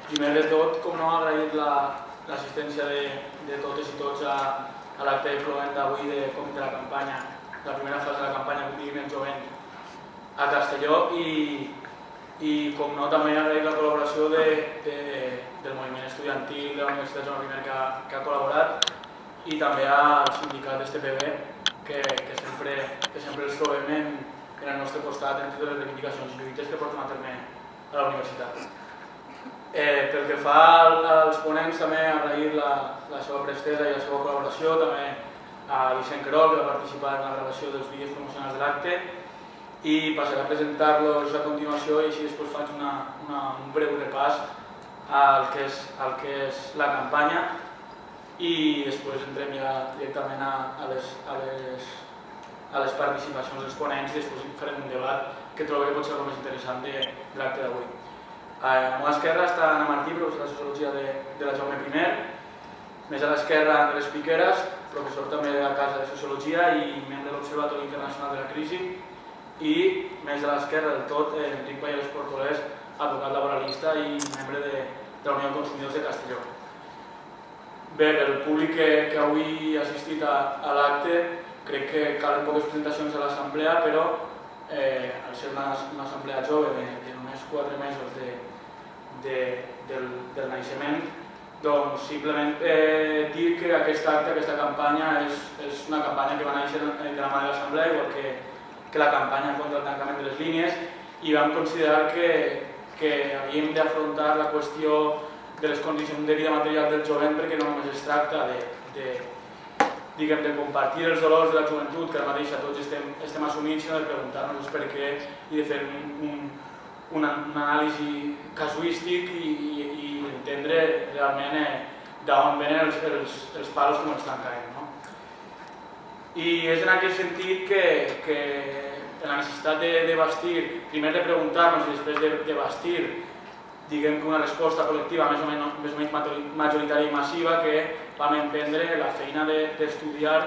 Primer de tot, com no, agrair l'assistència de totes i tots a l'acte de cloent d'avui de Comitè de la Campanya, la primera fase de la campanya Vivim el Jovent a Castelló i com no, també agrair la col·laboració del moviment estudiantil de la Universitat Joan I que ha col·laborat i també al sindicat STPB que sempre els trobem en el nostre costat en totes les reivindicacions i lluites que portem a terme a la universitat. Pel que fa als ponents, també agrair la seva prestesa i la seva col·laboració, també a Vicent Querol, que va participar en la gravació dels vídeos promocionals de l'acte, i passaré a presentar-los a continuació i així després faig un breu repàs al que és la campanya i després entrem ja directament a les participacions dels ponents i després farem un debat que trobo que pot ser el més interessant de l'acte d'avui. A la meva esquerra està Anna Martí, professor de Sociologia de la Jaume I, més a l'esquerra Andrés Piqueras, professor també de la Casa de Sociologia i membre de l'Observatori Internacional de la Crisi, i més a l'esquerra del tot Enric Pallarès Portolés, advocat laboralista i membre de la Unió de Consumidors de Castelló. Bé, pel públic que avui ha assistit a l'acte, crec que calen poques presentacions a l'assemblea, però al ser una assemblea jove de només 4 mesos del naixement, doncs simplement dir que aquest acte, aquesta campanya és una campanya que va néixer de la mà de l'assemblea, igual que la campanya contra el tancament de les línies, i vam considerar que havíem d'afrontar la qüestió de les condicions de vida material del jovent perquè no només es tracta de compartir els dolors de la joventut, que ara mateix tots estem assumint, sinó de preguntar-nos per què i de fer un anàlisi casuístic i entendre realment d'on venen els palos que ens estan caient. I és en aquest sentit que la necessitat de bastir, primer de preguntar-nos i després de bastir, diguem que una resposta col·lectiva més o menys majoritària i massiva, que vam emprendre la feina d'estudiar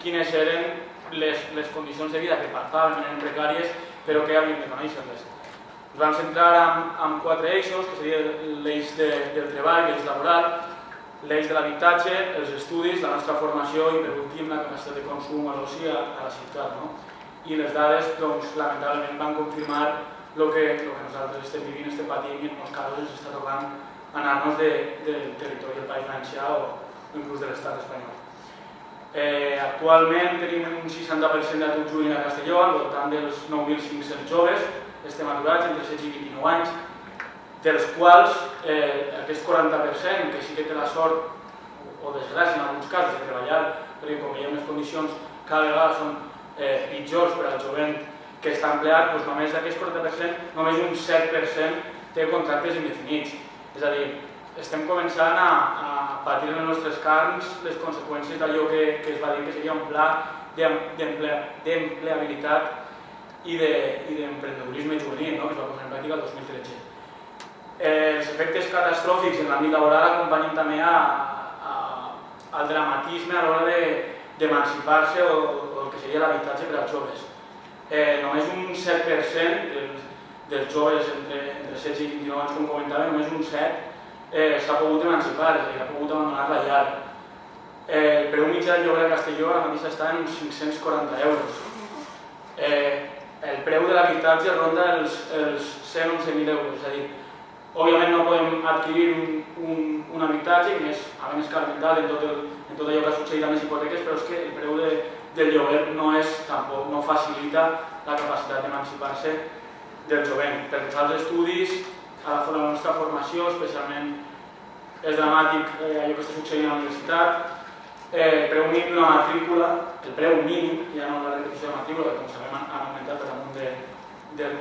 quines eren les condicions de vida que palpaven, eren precàries, però que havíem de conèixer-les. Ens vam centrar en 4 eixos, que serien l'eix del treball, l'eix laboral, l'eix de l'habitatge, els estudis, la nostra formació i, per últim, la capacitat de consum a l'oci a la ciutat. I les dades, lamentablement, van confirmar el que nosaltres estem vivint, estem patint i en molts casos ens està tocant anar-nos del territori del País Valencià o inclús de l'estat espanyol. Actualment tenim un 60% d'atur juvenil a Castelló, al voltant dels 9.500 joves, estem aturats entre 16 i 29 anys, dels quals aquest 40%, que sí que té la sort o desgràcia en alguns casos de treballar, perquè com veiem les condicions cada vegada són pitjors per al jovent que està empleat, doncs només d'aquest 40%, només un 7% té contractes indefinits. És a dir, estem començant a patir en els nostres carns les conseqüències d'allò que es va dir que seria un pla d'empleabilitat i d'emprendedorisme juvenil, que es va posar en pràctica el 2013. Els efectes catastròfics en l'àmbit laboral acompanyen també al dramatisme a l'hora d'emancipar-se o el que seria l'habitatge per als joves. Només un 7% dels joves entre 16 i 29 anys, com comentava, només un 7% s'ha pogut emancipar, és a dir, ha pogut abandonar la llar. El preu mitjà del lloguer a Castelló ara mateix està en uns 540 euros. El preu de l'habitatge ronda els 111.000 euros, és a dir, òbviament no podem adquirir un habitatge, a més escarmentat en tot allò que ha succeït amb les hipoteques, però és que el preu del lloguer tampoc no facilita la capacitat d'emancipar-se del jovent. Pel que fa als estudis, a la nostra formació, especialment és dramàtic allò que està succeint a la universitat. El preu mínim d'una matrícula, el preu mínim, ja no la repetició de matrícula, que com sabem han augmentat per damunt del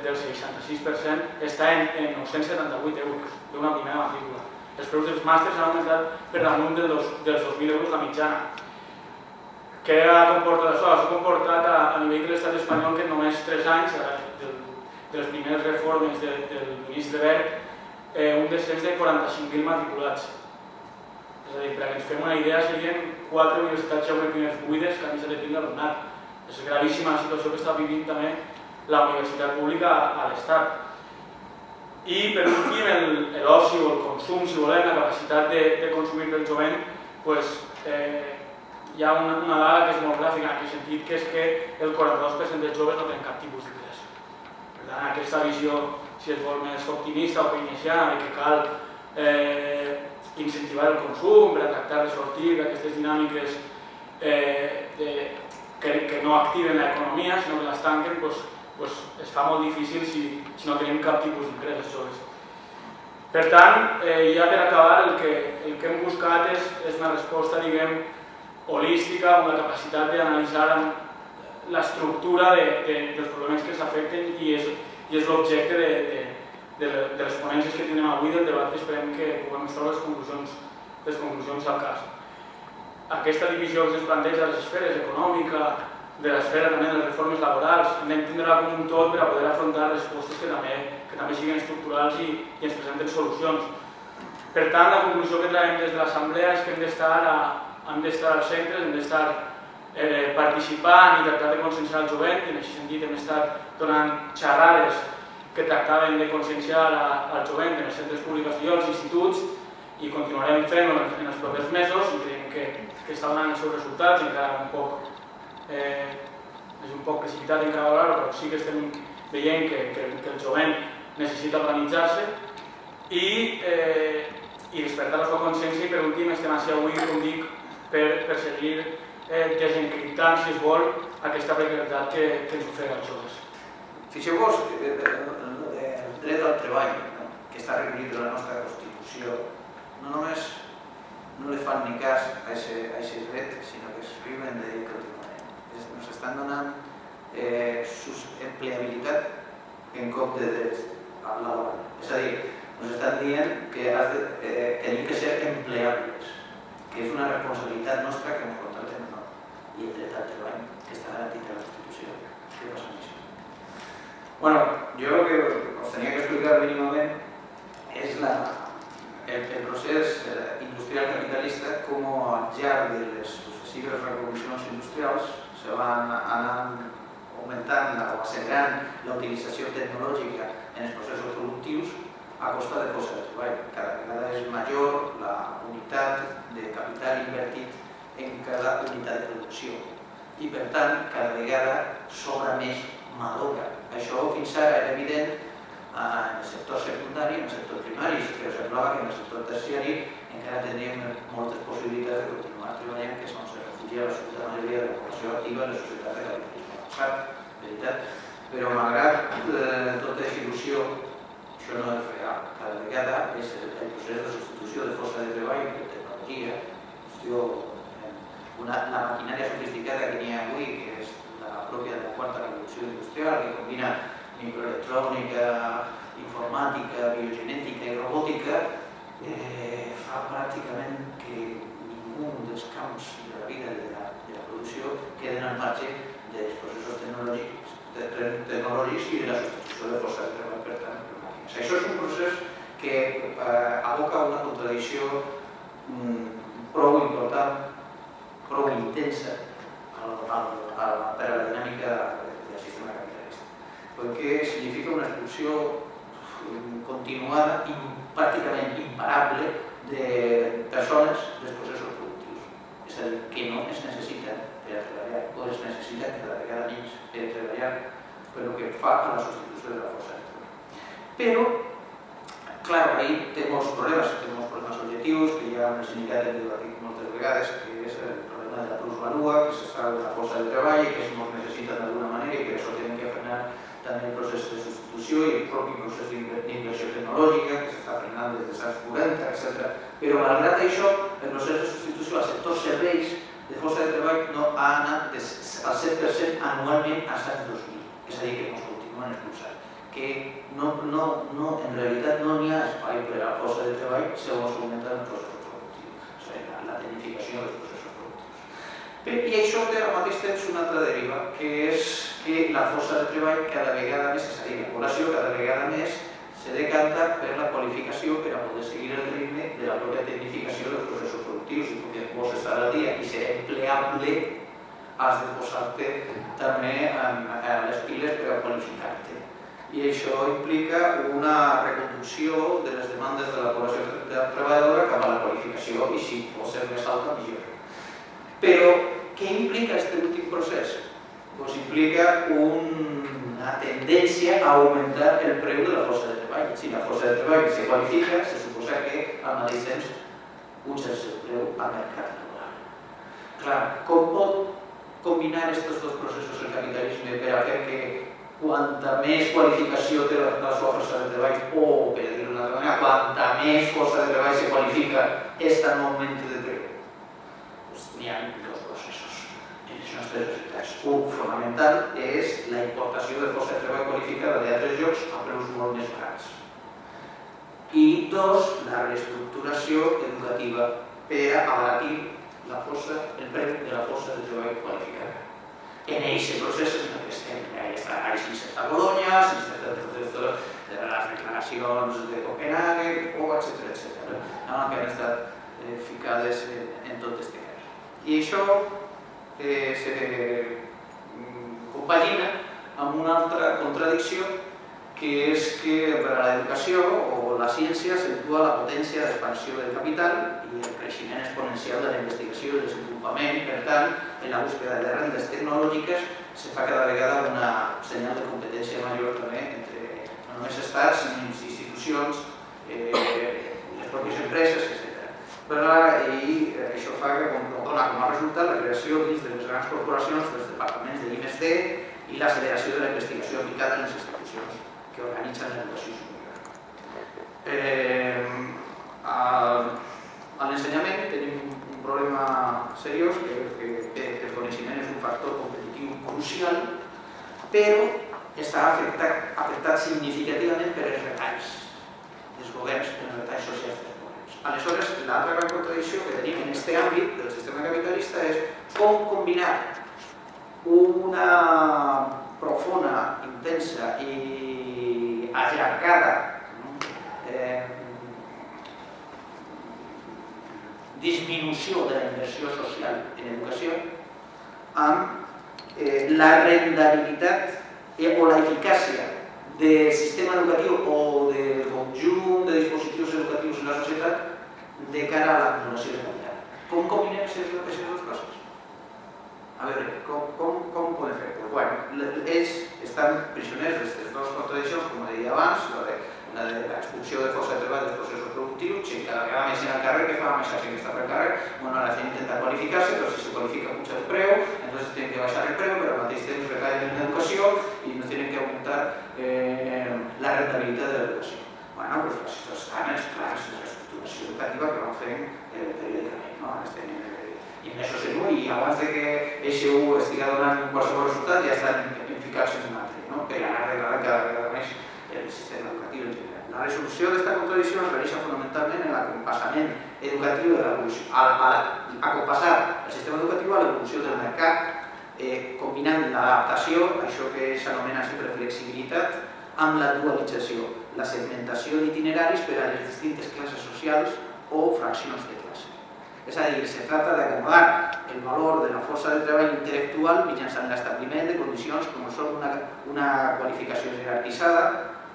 66%, està en 978 euros d'una primera matrícula. Els preus dels màsters han augmentat per damunt dels 2.000 euros la mitjana. Què ha comportat això? Això ha comportat a nivell de l'estat espanyol que en només 3 anys, de les primeres reformes del ministre Wert, un descens de 45.000 matriculats. És a dir, per a que ens fem una idea, serien 4 universitats Jaume I buides que han deixat de tindre alumnat. És gravíssima la situació que està vivint també la universitat pública a l'estat. I per últim, l'oci o el consum consum, si volem, la capacitat de consumir del jovent, hi ha una dada que és molt gràfica en aquest sentit, que és que el 42% dels joves no tenen cap tipus d'ingrés. Per tant, aquesta visió, si es vol més optimista o keynesiana, que cal incentivar el consum per a tractar de sortir d'aquestes dinàmiques que no activen l'economia, sinó que l'estanquen, es fa molt difícil si no tenim cap tipus d'ingrés als joves. Per tant, ja per acabar, el que hem buscat és una resposta, diguem, holística, amb la capacitat d'analitzar l'estructura dels problemes que s'afecten i és l'objecte de les ponències que tenim avui, del debat que esperem que puguem extraure les conclusions al cas. Aquesta divisió que es planteja de les esferes econòmica, de l'esfera també de les reformes laborals, hem d'entendre-la com un tot per a poder afrontar respostes que també siguin estructurals i ens presenten solucions. Per tant, la conclusió que traiem des de l'Assemblea és que hem d'estar als centres, hem d'estar participant i tractar de conscienciar el jovent, i en aquest sentit hem estat donant xerrades que tractaven de conscienciar al jovent en els centres públics i als instituts, i continuarem fent-ho en els propers mesos, i creiem que està donant els seus resultats, encara és un poc precipitat encara d'hora, però sí que estem veient que el jovent necessita organitzar-se i despertar la seva consciència, i per últim estem així avui, com dic, per seguir desencriptant, si es vol, aquesta precarietat que ens ofega als joves. Fixeu-vos el dret al treball, que està recollit en la nostra Constitució, no només no li fan ni cas a aquest dret, sinó que es riuen d'ell contínuament. Ens estan donant empleabilitat en cop de drets laborals. És a dir, ens estan dient que hem de ser empleables, que és una responsabilitat nostra que ens contractem o no. I el dret al treball, que està garantit a la Constitució. Què passa amb això? Bueno, jo el que us tenia que explicar mínimament és el procés industrial capitalista, com al llarg de les successives revolucions industrials se van anar augmentant o accelerant la utilització tecnològica en els processos productius a costa de força de treball. Cada vegada és major la unitat de capital invertit en cada unitat de producció i, per tant, cada vegada sobra més mà d'obra. Això fins ara era evident en el sector secundari, en el sector primari, però semblava que en el sector terciari encara teníem moltes possibilitats de continuar treballant, que és on se refugia la absoluta majoria de la població activa en les societats de capitalisme avançat, veritat. Però malgrat tota aquesta il·lusió, això no és real. Cada vegada és el procés de substitució de força de treball per tecnologia, la maquinària sofisticada que n'hi ha avui, que és la pròpia de la quarta revolució industrial, que combina microelectrònica, informàtica, biogenètica i robòtica, fa pràcticament que ningú dels camps de la vida de la producció queden al marge dels processos tecnològics i de la substitució de força de treball per tant per màquines. Això és un procés que aboca una contradicció prou important, prou intensa per a la dinàmica del sistema capitalista, perquè significa una expulsió continuada i pràcticament imparable de persones dels processos productius. És a dir, que no es necessiten per a treballar, o es necessiten cada vegada menys per a treballar, per el que fa a la substitució de la força de treball. Però, clar, ahí té molts problemes objectius, que ja en el sindicat hem debatit moltes vegades, que és el problema de la plusvalua, que s'extrau de la força de treball i que es necessita d'alguna manera i que això tenen que frenar també el procés de substitució i el propi procés d'inversió tecnològica que s'està frenant des dels anys 40, etc. Però malgrat això, el procés de substitució als sectors serveis de força de treball no ha anat al 7% anualment als anys 2000. És a dir, que ens continuen expulsant. Que en realitat no hi ha espai per a la força de treball segons augmenten els processos productius, és a dir, la tecnificació dels processos productius. I això té al mateix temps una altra deriva, que és que la força de treball cada vegada més, és a dir, la població cada vegada més se decanta per la qualificació per a poder seguir el ritme de la pròpia tecnificació dels processos productius i perquè vols estar al dia i ser empleable has de posar-te també a les piles per a qualificar-te. I això implica una reconducció de les demandes de la població treballadora cap a la qualificació i si pot ser més alta, millor. Però què implica aquest últim procés? Doncs implica una tendència a augmentar el preu de la força de treball. Si la força de treball se qualifica, se suposa que al mateix temps puja el seu preu al mercat laboral. Clar, com pot combinar aquests dos processos el capitalisme per a fer que quanta més qualificació té la seva força de treball, o, per dir-ho d'una altra manera, quanta més força de treball se qualifica, esta no augmenta de preu? Doncs n'hi ha dos processos en les nostres societats. Un fonamental és la importació de força de treball qualificada d'altres llocs a preus molt més barats. I dos, la reestructuració educativa per a abaratir el preu de la força de treball qualificada. En aquest procés en què estem, ja està s'inserta a Bologna, s'inserta el procés de les declaracions de Copenhague, etc. Que han estat ficades en tot aquest cas. I això se compagina amb una altra contradicció, que és que per a l'educació o la ciència s'actua la potència d'expansió del capital i el creixement exponencial de la investigació i el desenvolupament. Per tant, en la búsqueda de rendes tecnològiques se fa cada vegada una senyal de competència major també entre no només estats, sinó institucions, les pròpies empreses, etc. I això fa que dona com a resultat la creació dins de les grans corporacions dels departaments de I+D i l'acceleració de la investigació aplicada en les institucions que organitzen l'educació superior. A l'ensenyament tenim un problema seriós, que el coneixement és un factor competitiu crucial, però està afectat significativament per els retalls dels governs, els retalls socials dels governs. Aleshores, l'altra gran contradicció que tenim en aquest àmbit del sistema capitalista és com combinar una profunda, intensa i allargada disminució de la inversió social en educació amb la rendibilitat o l'eficàcia del sistema educatiu o del conjunt de dispositius educatius en la societat de cara a l'acumulació de capital. Com combinem aquestes dues coses? A veure, com ho podem fer? Ells estan prisioners d'aquestes dues contradiccions, com deia abans, la de l'expulsió de força de treball dels processos productius, si cada vegada més hi ha carrer, què fa amb aquesta gent que està per carrer? La gent intenta qualificar-se, però si se qualifica puja el preu, entonces tienen que baixar el preu, però al mateix temps retallen en l'educació i no tienen que augmentar la rentabilitat de l'educació. Doncs aquests estan els plans de reestructuració educativa que van fent periòdicament. I en això segur, i abans que EXU estigui donant qualsevol resultat ja estan ficats en un altre, per anar degradant cada vegada més el sistema educatiu en general. La resolució d'aquesta contradicció es realitza fonamentalment en l'acompassament educatiu de l'evolució, acompassar el sistema educatiu a l'evolució del mercat, combinant l'adaptació, això que s'anomena sempre flexibilitat, amb la dualització, la segmentació d'itineraris per a les distintes classes socials o fraccions de classe. És a dir, se trata d'acomodar el valor de la força de treball intel·lectual mitjançant l'establiment de condicions com són una qualificació jerarquitzada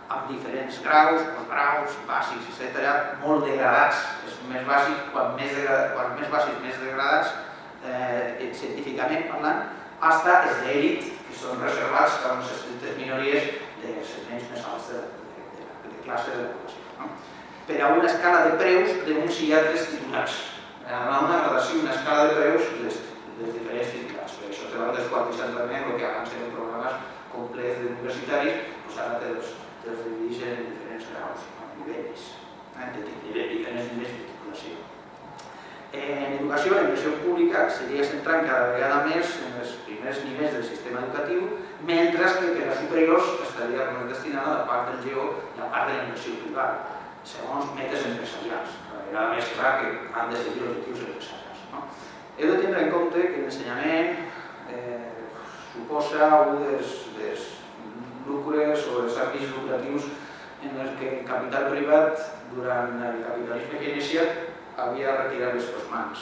amb diferents graus, postgraus, bàsics, etc., molt degradats. És més bàsic, quan més bàsics, més degradats, científicament parlant, fins els d'èlit, que són reservats a unes estrictes minories de segments més alts de classe de la població. Per a una escala de preus d'uns i altres titulats. Una gradació, una escala de preus dels diferents titulats. Per això te va desquartitzant també el que abans eren programes complets d'universitaris, ara te'ls divideix en diferents graus, nivells, diferents nivells de titulació. En educació, la inversió pública seguia centrant cada vegada més en els primers nivells del sistema educatiu, mentre que per a superiors estaria més destinada la part del lleó, la part de la inversió privada, segons metes empresarials. Cada vegada més clar que han de seguir objectius empresarials. Heu de tindre en compte que l'ensenyament suposa un dels lucres o dels àmbits lucratius en els que el capital privat, durant el capitalisme keynesià, havia retirat les seves mans.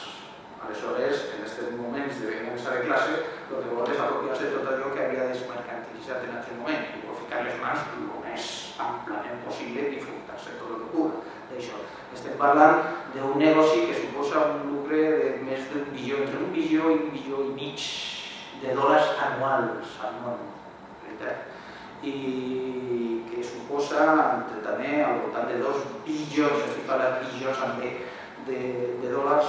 Aleshores, en aquests moments de vengança de classe, el que vol és apropiar-se de tot allò que havia desmercantilitzat en aquell moment i ficar les mans el més amplament possible i furtar-se tot el que pugui. d'això. Estem parlant d'un negoci que suposa un lucre de més d'un bilió, entre $1 bilió i $1,5 bilió anuals al món, veritat? I que suposa també al voltant de 2 bilions, estic parlant bilions amb de dòlars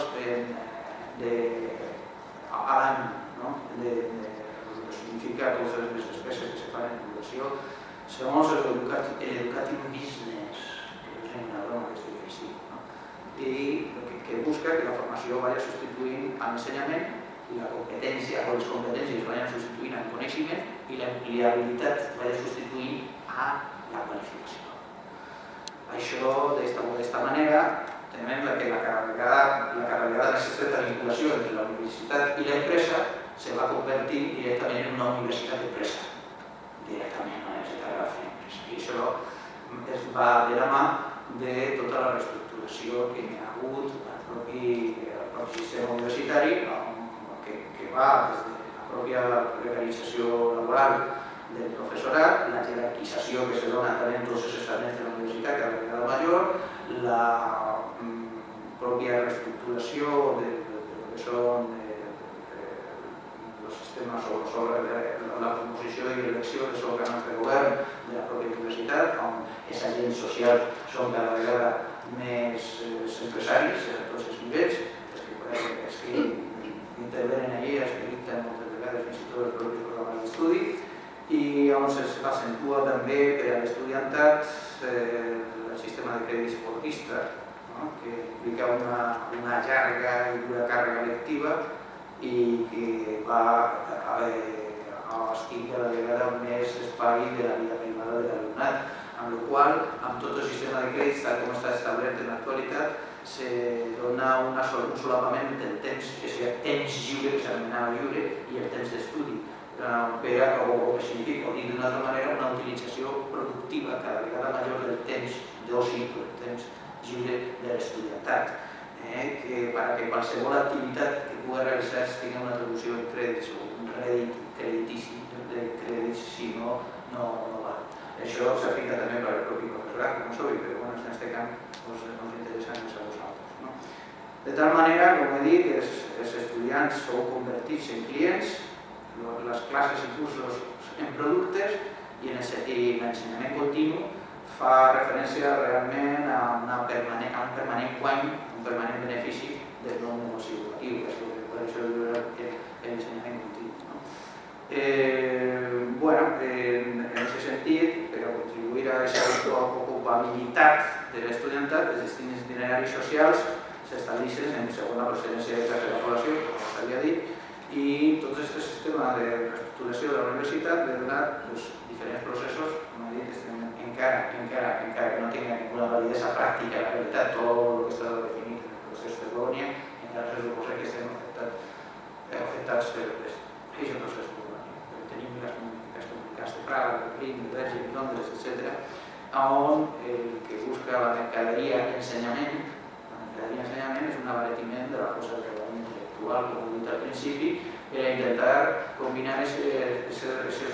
a l'any, no? El que significa totes les despeses que se fan en inversió segons l'educative business, que és una broma que es diu així, i que busca que la formació vagi substituint l'ensenyament i la competència o les competències vagin substituint el coneixement i l'empleabilitat vagi substituint a la qualificació. Això, d'esta manera, tenim que la carregada necessitat de vinculació entre la universitat i l'empresa se va convertir directament en una universitat d'empresa. Directament, no necessitat de fer empresa. I això es va de la mà de tota la reestructuració que hi ha hagut al propi sistema universitari, que va des de la pròpia precarització laboral del professorat, la jerarquització que se dona també en tots els estaments de la universitat cada vegada major, la pròpia reestructuració de lo que són els sistemes sobre la composició i l'elecció dels òrgans de govern de la pròpia universitat, on els agents socials són cada vegada més empresaris a tots els nivells, els que intervenen allí, els que dicten moltes vegades fins i tot els propis programes d'estudi, i on s'accentua també per a l'estudiantat el sistema de crèdit esportista, que implica una llarga i dura càrrega lectiva i que va abastir cada vegada més espai de la vida privada de l'alumnat, amb la qual amb tot el sistema de crèdits, tal com està establert en l'actualitat, se dona un solapament del temps, que sigui temps lliure, que s'anomenava lliure, i el temps d'estudi, o que significa, o dit d'una altra manera, una utilització productiva cada vegada major del temps d'oci, del temps lliure de l'estudiantat, perquè qualsevol activitat que pugui realitzar tingui una traducció en crèdits o un rèdit creditíssim de crèdits, si no, no va. Això s'aplica també per al propi professorat, com sou, però en aquest camp ens interessa més a vosaltres. De tal manera, com he dit, els estudiants sou convertits en clients, les classes i cursos en productes i l'ensenyament continu fa referència realment a un permanent guany, un permanent benefici del nou negoci educatiu, que és per això l'ensenyament continu. En aquest sentit, per a contribuir a aquesta ocupabilitat de l'estudiantat, els destins itineraris socials s'estableixen segons la procedència de classe de la població, com s'havia dit, i tot aquest sistema de reestructuració de la universitat ha donat diferents processos, com he dit, encara que no tinguin ninguna validesa pràctica en la realitat, tot el que està definit en el procés de Bologna, encara se suposa que estem afectats per aquest procés de Bologna. Tenim les comunitats de Praga, de Berlín, de Bèlgica, de Londres, etc., on el que busca la mercaderia ensenyament és un abaratiment de la força de treball intel·lectual, com he dit al principi, per intentar combinar aquests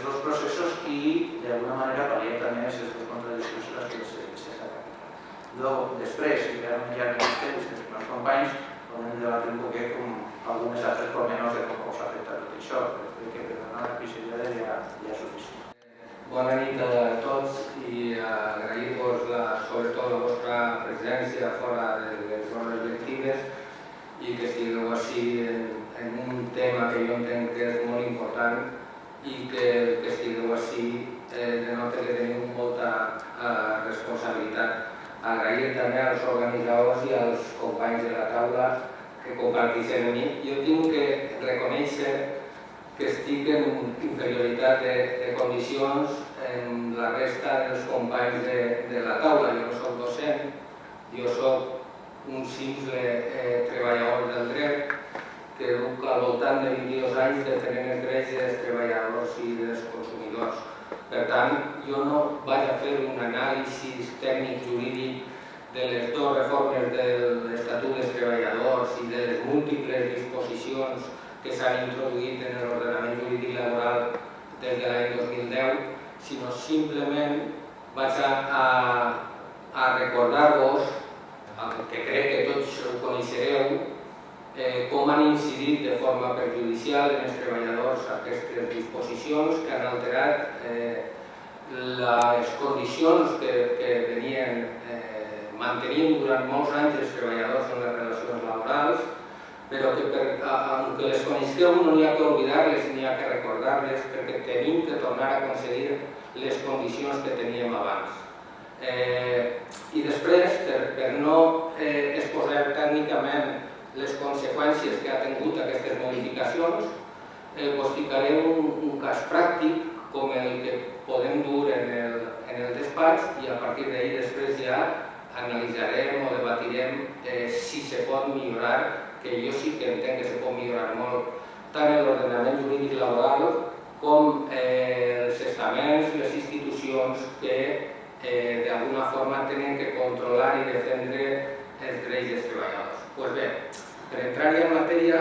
dos processos i d'alguna manera pal·liar també aquestes dues contradiccions en les que s'ha capital. Després, si realment ja no estem, els meus companys podem debatre un poquet com algunes altres pormenors de com us ha afectat tot això, però crec que per donar la pinzellada ja és suficient. Bona nit a tots i agrair-vos sobretot la vostra presència fora de les hores lectives i que estigueu així en un tema que jo entenc que és molt important i que estigueu així denota que teniu molta responsabilitat. Agrair també als organitzadors i als companys de la taula que comparteixen amb mi. Jo tinc que reconèixer que estic en inferioritat de condicions en la resta dels companys de la taula. Jo no soc docent, jo soc un simple treballador del dret que duc al voltant de 22 anys defensant els drets dels treballadors i dels consumidors. Per tant, jo no vaig a fer un anàlisi tècnic jurídic de les dues reformes de l'Estatut dels Treballadors i de les múltiples disposicions que s'han introduït en l'ordenament jurídic laboral des de l'any 2010, sinó simplement vaig a recordar-vos el que crec que tots ho coneixereu, com han incidit de forma perjudicial en els treballadors aquestes disposicions que han alterat les condicions que venien mantenint durant molts anys els treballadors en les relacions laborals, però que, aunque les coneixeu, no n'hi ha que oblidar-les ni ha que recordar-les, perquè tenim que tornar a concedir les condicions que teníem abans. I després, per no exposar tècnicament les conseqüències que ha tingut aquestes modificacions, us ficaré un cas pràctic com el que podem dur en el despatx i a partir d'ahí després ja analitzarem o debatirem si se pot millorar, que jo sí que entenc que se pot millorar molt, tant l'ordenament jurídic laboral com els estaments, les institucions que d'alguna forma tenen que controlar i defendre els drets dels treballadors. Doncs bé, per entrar-hi en matèria,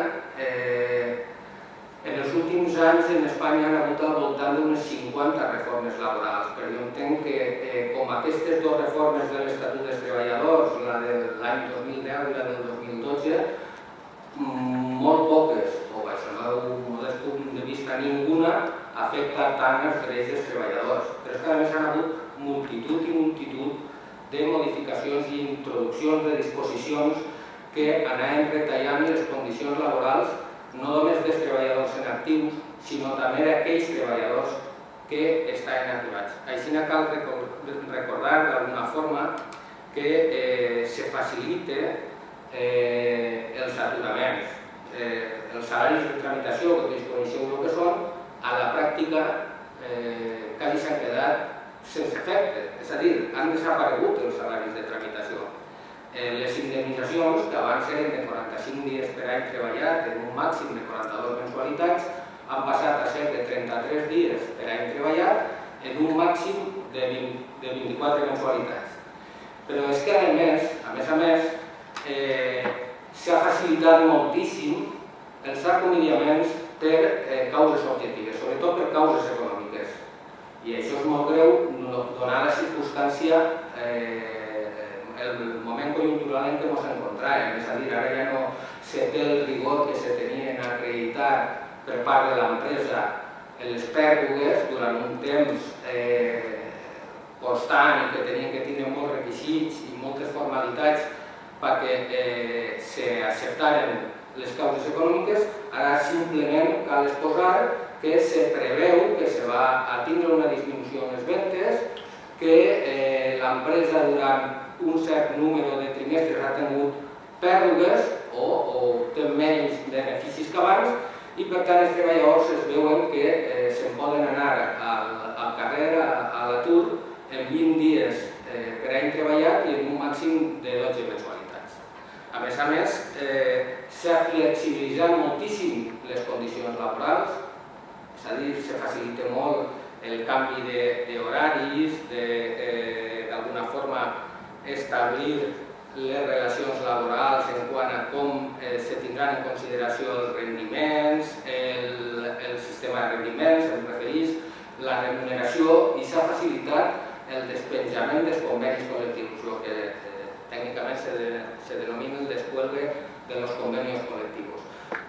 en els últims anys en Espanya han hagut al voltant d'unes 50 reformes laborals, però jo entenc que com aquestes dues reformes de l'Estatut dels Treballadors, la de l'any 2010 i la del 2012, molt poques, o des del meu modest punt de vista ninguna, afecta tant els drets dels treballadors. Però és que a més han hagut multitud i multitud de modificacions i introduccions de disposicions que anaven retallant les condicions laborals no només dels treballadors en actius, sinó també d'aquells treballadors que estaven aturats. Així cal recordar d'alguna forma que se facilita els aturaments. Els salaris de tramitació, que tots coneixeu el que són, a la pràctica quasi s'han quedat sense efecte, és a dir, han desaparegut els salaris de tramitació. Les indemnitzacions, que abans eren de 45 dies per any treballat en un màxim de 42 mensualitats, han passat a ser de 33 dies per any treballat en un màxim de 24 mensualitats. Però és que, a més, s'ha facilitat moltíssim els acomiadaments per causes objectives, sobretot per causes econòmiques. I això és molt greu, donat la circumstància, el moment conjuntural en què ens encontràvem. És a dir, ara ja no se té el rigor que se tenia en acreditar per part de l'empresa les pèrdues durant un temps constant i que tenien que tenir molts requisits i moltes formalitats perquè s'acceptaren les causes econòmiques. Ara simplement cal exposar que se preveu que se va a tindre una disminució en les ventes, que l'empresa durant un cert número de trimestres ha tingut pèrdues o té menys beneficis que abans i per tant els treballadors es veuen que se'n poden anar al carrer, a l'atur, en 20 dies per any treballat i en un màxim de 12 mensualitats. A més, s'ha flexibilitzat moltíssim les condicions laborals, és a dir, se facilita molt el canvi d'horaris, d'alguna forma establir les relacions laborals en quant a com se tindran en consideració els rendiments, el sistema de rendiments, el preferís, la remuneració i s'ha facilitat el despenjament dels convenis col·lectius, el que tècnicament se denomina el descuelgue de los convenios colectivos.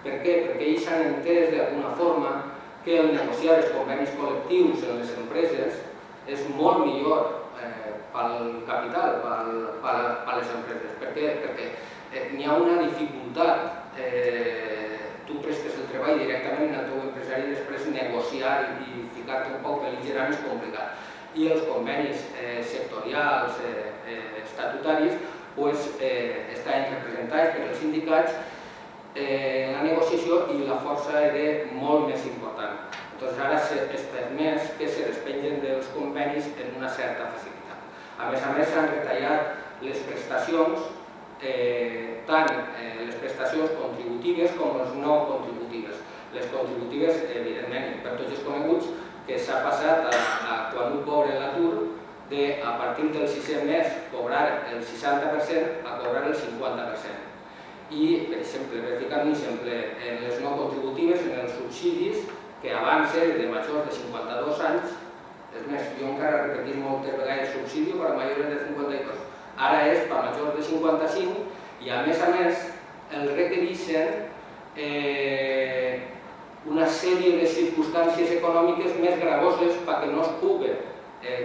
Per què? Perquè ells han entès d'alguna forma que el negociar els convenis col·lectius en les empreses és molt millor pel capital, per les empreses. Per què? Perquè n'hi ha una dificultat. Tu prestes el treball directament al teu empresari i després negociar i ficar-te un poc bel·ligerant és complicat. I els convenis sectorials, estatutaris, estaven representats per els sindicats en la negociació i la força era molt més important. Ara es permet que se despengen dels convenis en una certa facilitat. A més, s'han retallat les prestacions, tant les prestacions contributives com les no contributives. Les contributives, evidentment, per tots els coneguts, que s'ha passat a quan un cobra l'atur, a partir del 6è mes cobrar el 60% a cobrar el 50%. I, per exemple, per ficar un exemple, en les no contributives, en els subsidis, que abans eren de majors de 52 anys, és més, jo encara repetit moltes vegades subsidi per a majors de 52. ara és per majors de 55 i a més el requereixen una sèrie de circumstàncies econòmiques més gravoses perquè no es pugui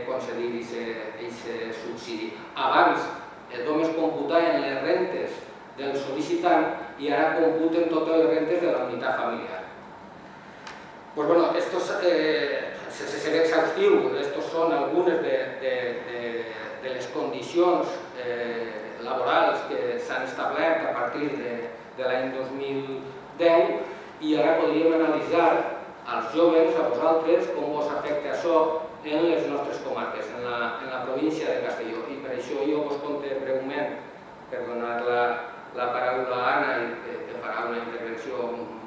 concedir aquest subsidi. Abans només computaven les rentes del sol·licitant i ara computen totes les rentes de la unitat familiar. Pues bueno, esto será exhaustivo, estos son algunes de les condicions laborals que s'han establert a partir de l'any 2010 i ara podríem analitzar als joves, a vosaltres, com us afecta això en les nostres comarques, en la província de Castelló. I per això jo us conté breument, per donar la paraula a Anna, que farà una intervenció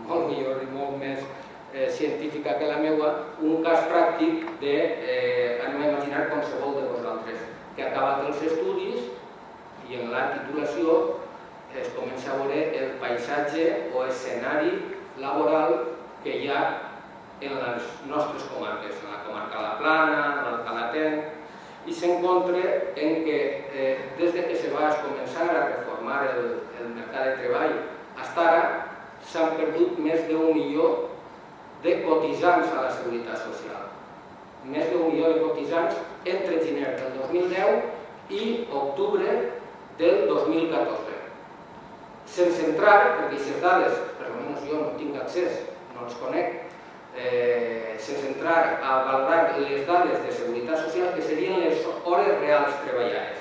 molt millor i molt més científica que la meva, un cas pràctic de, anem a imaginar qualsevol de vosaltres, que ha acabat els estudis i en la titulació es comença a veure el paisatge o escenari laboral que hi ha en les nostres comarques, en la comarca La Plana, en l'Alcalatén, i s'encontra en que des que se va començar a reformar el mercat de treball fins ara s'han perdut més d'1 milió de cotitzants a la Seguretat Social. Més d'1 milió de cotitzants entre gener del 2010 i octubre del 2014. Sense entrar, perquè aquestes dades, per almenys jo no tinc accés, no les conec, sense entrar a valorar les dades de Seguretat Social, que serien les hores reals treballades,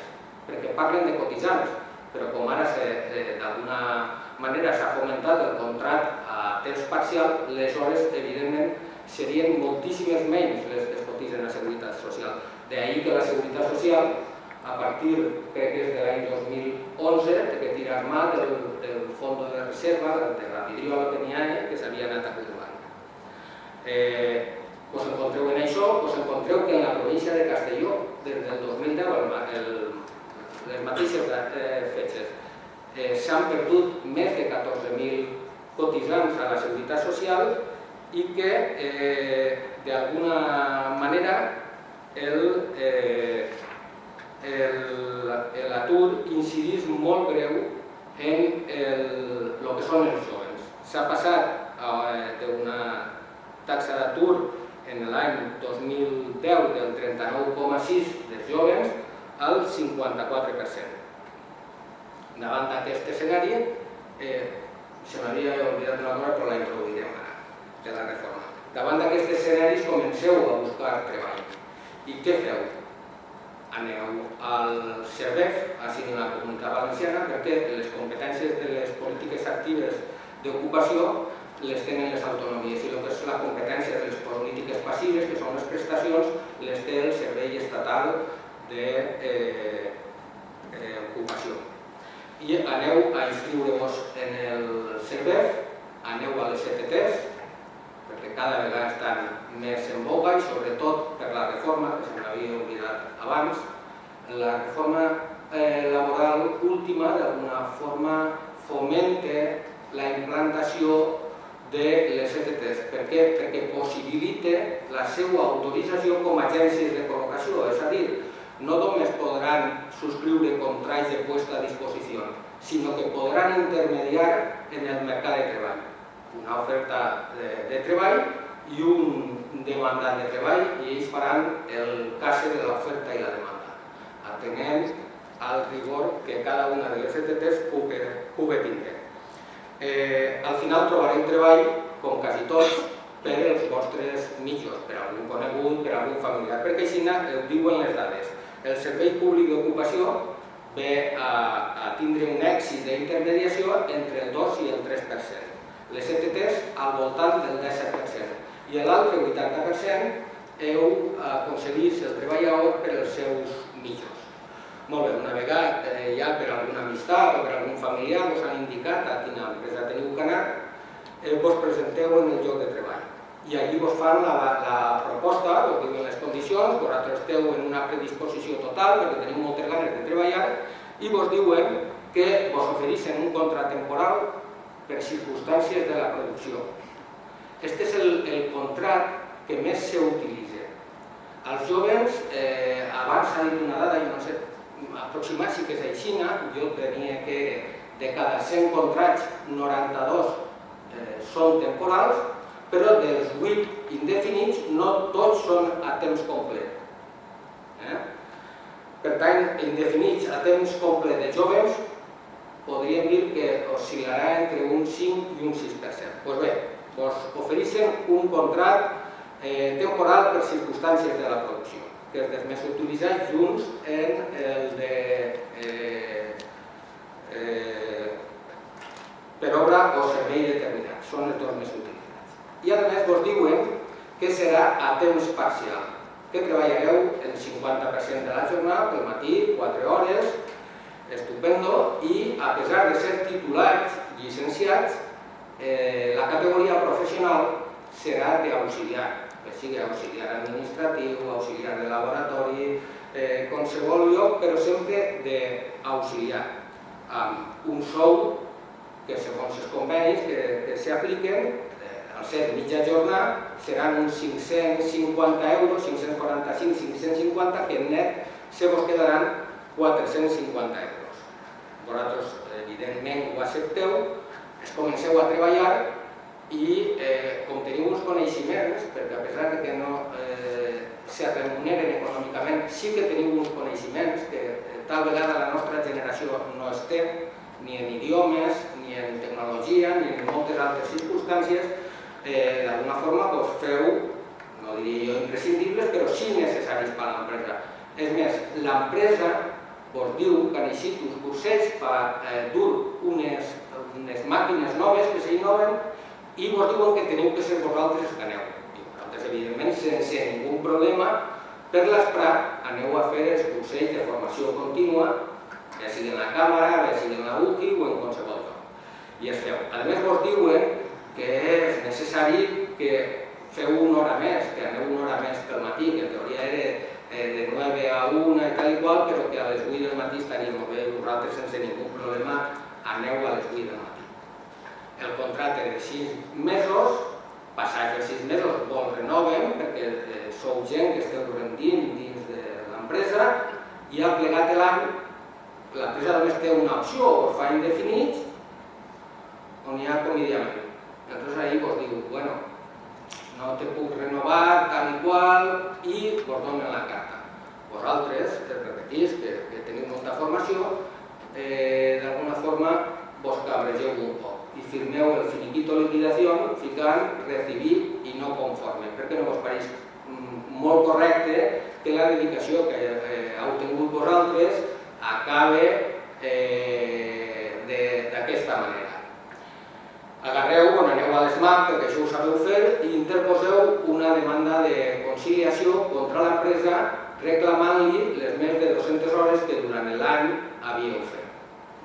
perquè parlen de cotitzants, però com ara d'alguna manera s'ha fomentat el contracte a temps parcial, les hores, evidentment, serien moltíssimes menys les que es cotitzen a Seguretat Social. D'ahir que la Seguretat Social, a partir, crec que és de l'any 2011, té que tirar mà del fons de reserva, de la vidriola que n'hi ha, que s'havia anat acumulant. Us encontreu en això, us encontreu que en la província de Castelló, des del 2010, les mateixes fetges, s'han perdut més de 14.000 cotitzants a la Seguretat Social i que, d'alguna manera, l'atur incidís molt greu en el que són els joves. S'ha passat d'una taxa d'atur en l'any 2010 del 39,6% dels joves al 54%. Davant d'aquest escenari, se m'havia oblidat una cosa, però la introduirem ara, de la reforma. Davant d'aquests escenaris comenceu a buscar treball. I què feu? Aneu al CERVEF, així en la Comunitat Valenciana, perquè les competències de les polítiques actives d'ocupació les tenen les autonomies i el que és la competència de les polítiques passives, que són les prestacions, les té el Servei Estatal d'Ocupació. I aneu a inscriure-vos en el CERVEF, aneu a les ETTs, perquè cada vegada estan més en boga i sobretot per la reforma, que se m'havia oblidat abans, la reforma laboral última d'alguna forma fomenta la implantació de les ETTs. Per què? Perquè possibilita la seva autorització com a agències de col·locació, és a dir, no només podran subscriure contractes de puesta a disposició, sinó que podran intermediar en el mercat de treball. Una oferta de treball i un demandat de treball i ells faran el case de l'oferta i la demanda, atenent al rigor que cada una de les ETTs pugui tindre. Al final trobareu treball, com quasi tots, per als vostres mitjos, per algun conegut, per algun familiar, perquè així ho diuen les dades. El Servei Públic d'Ocupació ve a tindre un èxit d'intermediació entre el 2 i el 3%. Les ETTs al voltant del 17% i l'altre 80% heu aconseguit el treballador per als seus mitjos. Molt bé, una vegada ja per alguna amistat o per algun familiar us han indicat a quina empresa teniu que anar, vos presenteu en el lloc de treball. I allí vos fan la proposta, vos diuen les condicions, vosaltres esteu en una predisposició total perquè teniu moltes ganes de treballar i vos diuen que vos ofereixen un contracte temporal per circumstàncies de la producció. Aquest és el contracte que més s'utilitza. Els joves, abans s'ha dit una dada, jo no sé, aproximat sí que és aixina. Jo tenia que de cada 100 contrats, 92 són temporals, però dels 8 indefinits no tots són a temps complet. Per tant, indefinits a temps complet de joves podríem dir que oscil·larà entre un 5 i un 6%. Doncs bé, us ofereixen un contracte temporal per circumstàncies de la producció, que és dels més utilitzats junts en el de per obra o servei determinat. Són els dos més utilitzats. I a més vos diuen que serà a temps parcial, que treballareu el 50% de la jornada, pel matí, 4 hores, estupendo, i a pesar de ser titulats, llicenciats, la categoria professional serà d'auxiliar, que sigui auxiliar administratiu, auxiliar de laboratori, qualsevol lloc, però sempre d'auxiliar, amb un sou que segons els convenis que s'apliquen, al ser mitja jornada, seran uns 550 euros, 545, 550, que en net se vos quedaran 450 euros. Vosaltres, evidentment, ho accepteu, es comenceu a treballar i com teniu uns coneixements, perquè a pesar que no se remuneren econòmicament, sí que teniu uns coneixements que tal vegada la nostra generació no es té, ni en idiomes, ni en tecnologia, ni en moltes altres circumstàncies, d'alguna forma feu, no diria jo imprescindibles, però sí necessaris per a l'empresa. És més, l'empresa vos diu que necessita uns cursets per dur unes màquines noves que s'innoven i vos diuen que teniu que ser vosaltres que aneu. Vosaltres, evidentment, sense ningú problema, per l'ESPRA aneu a fer els cursells de formació contínua, ja sigui en la càmera, ja sigui en la UCI o en qualsevol lloc. I es feu. A més, vos diuen que és necessari que feu una hora més, que aneu una hora més pel matí, que en teoria era de 9 a 1 i tal i qual, però que a les 8 del matí estaria molt bé, vosaltres sense ningú problema aneu a les 8 del matí. El contracte de 6 mesos, passats els 6 mesos vos renoven, perquè sou gent que esteu rendint dins de l'empresa, i ha plegat l'any, l'empresa només té una opció, o fa indefinits, on hi ha acomiadament. Entonces ahí vos digo, bueno, no te puc renovar tal i qual, i vos donen la carta. Vosaltres, repetís, que teniu molta formació, d'alguna forma vos cabregeu un poc i firmeu el finiquito liquidació ficant recibir i no conforme, perquè no vos pareix molt correcte que la dedicació que heu tingut vosaltres acabe d'aquesta manera. Agarreu, quan aneu a l'ESMAC, perquè això ho sabeu fer, i interposeu una demanda de conciliació contra l'empresa reclamant-li les més de 200 hores que durant l'any havíeu fet.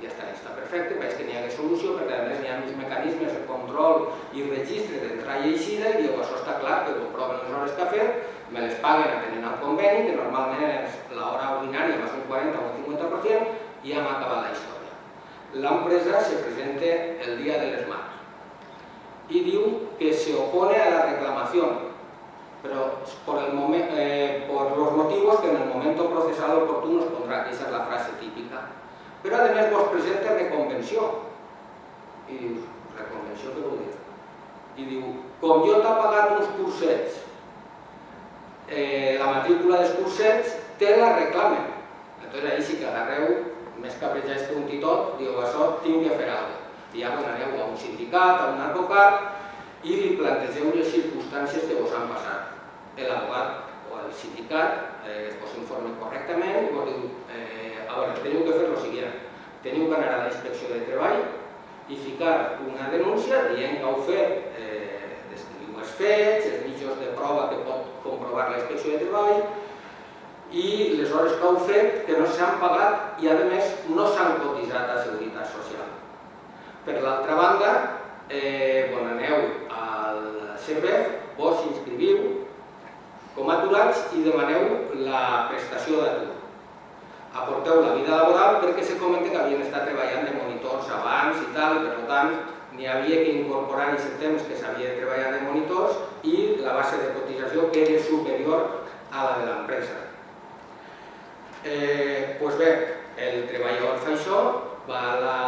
Ja està perfecte, veig que n'hi ha solució, perquè a més n'hi ha uns mecanismes de control i registre d'entrada i eixida, i diu, això està clar, que comproven les hores que ha fet, me les paguen atenent al conveni, que normalment és l'hora ordinària més un 40 o un 50%, i ja m'ha acabat la història. L'empresa se presenta el dia de l'ESMAC y diu que se opone a la reclamación, pero por los motivos que en el momento procesal oportuno os pondrá, esa es la frase típica. Però a més vos presenta reconvenció. I dius, reconvenció què vol dir? I diu, com jo t'ha pagat uns cursets, la matrícula dels cursets te la reclamen. Entonces ahí sí que agarreu, més cabrejats que un titot, diu, això tinc que fer alguna cosa. I ja aneu a un sindicat, a un advocat, i li plantegeu les circumstàncies que vos han passat. L'abogat o el sindicat vos informa correctament i vos diu, a veure, teniu que fer el següent. Teniu que anar a la inspecció de treball i ficar una denúncia dient que heu fet, descriviu els fets, els mitjans de prova que pot comprovar la inspecció de treball i les hores que heu fet que no s'han pagat i a més no s'han cotitzat a la Seguretat Social. Per l'altra banda, quan aneu al CERVEF, vos inscriviu com a aturats i demaneu la prestació d'atur. Aporteu la vida laboral perquè se comenta que havien estat treballant de monitors abans i tal, i per tant n'hi havia que incorporar aquest temps que s'havia de treballar de monitors i la base de cotització que era superior a la de l'empresa. Doncs bé, el treballador fa això, va a la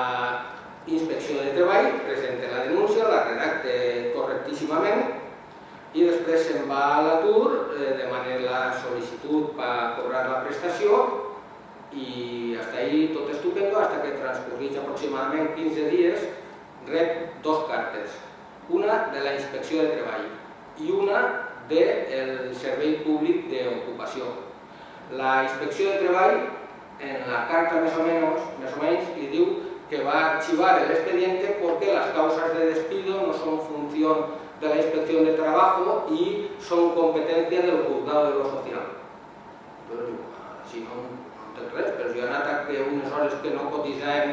inspecció de treball, presenta la denúncia, la redacta correctíssimament i després se'n va a l'atur, demana la sol·licitud per cobrar la prestació i hasta ahí tot estupendo, hasta que transcorreix aproximadament 15 dies rep dos cartes, una de la inspecció de treball i una del Servei Públic d'Ocupació. La inspecció de treball, en la carta més o menys, li diu que va a archivar el expediente porque las causas de despido no son función de la inspección de trabajo y son competencia del juzgado de lo social. Entonces diu, si no entenc res, però si jo he anat que unes hores que no cotitzen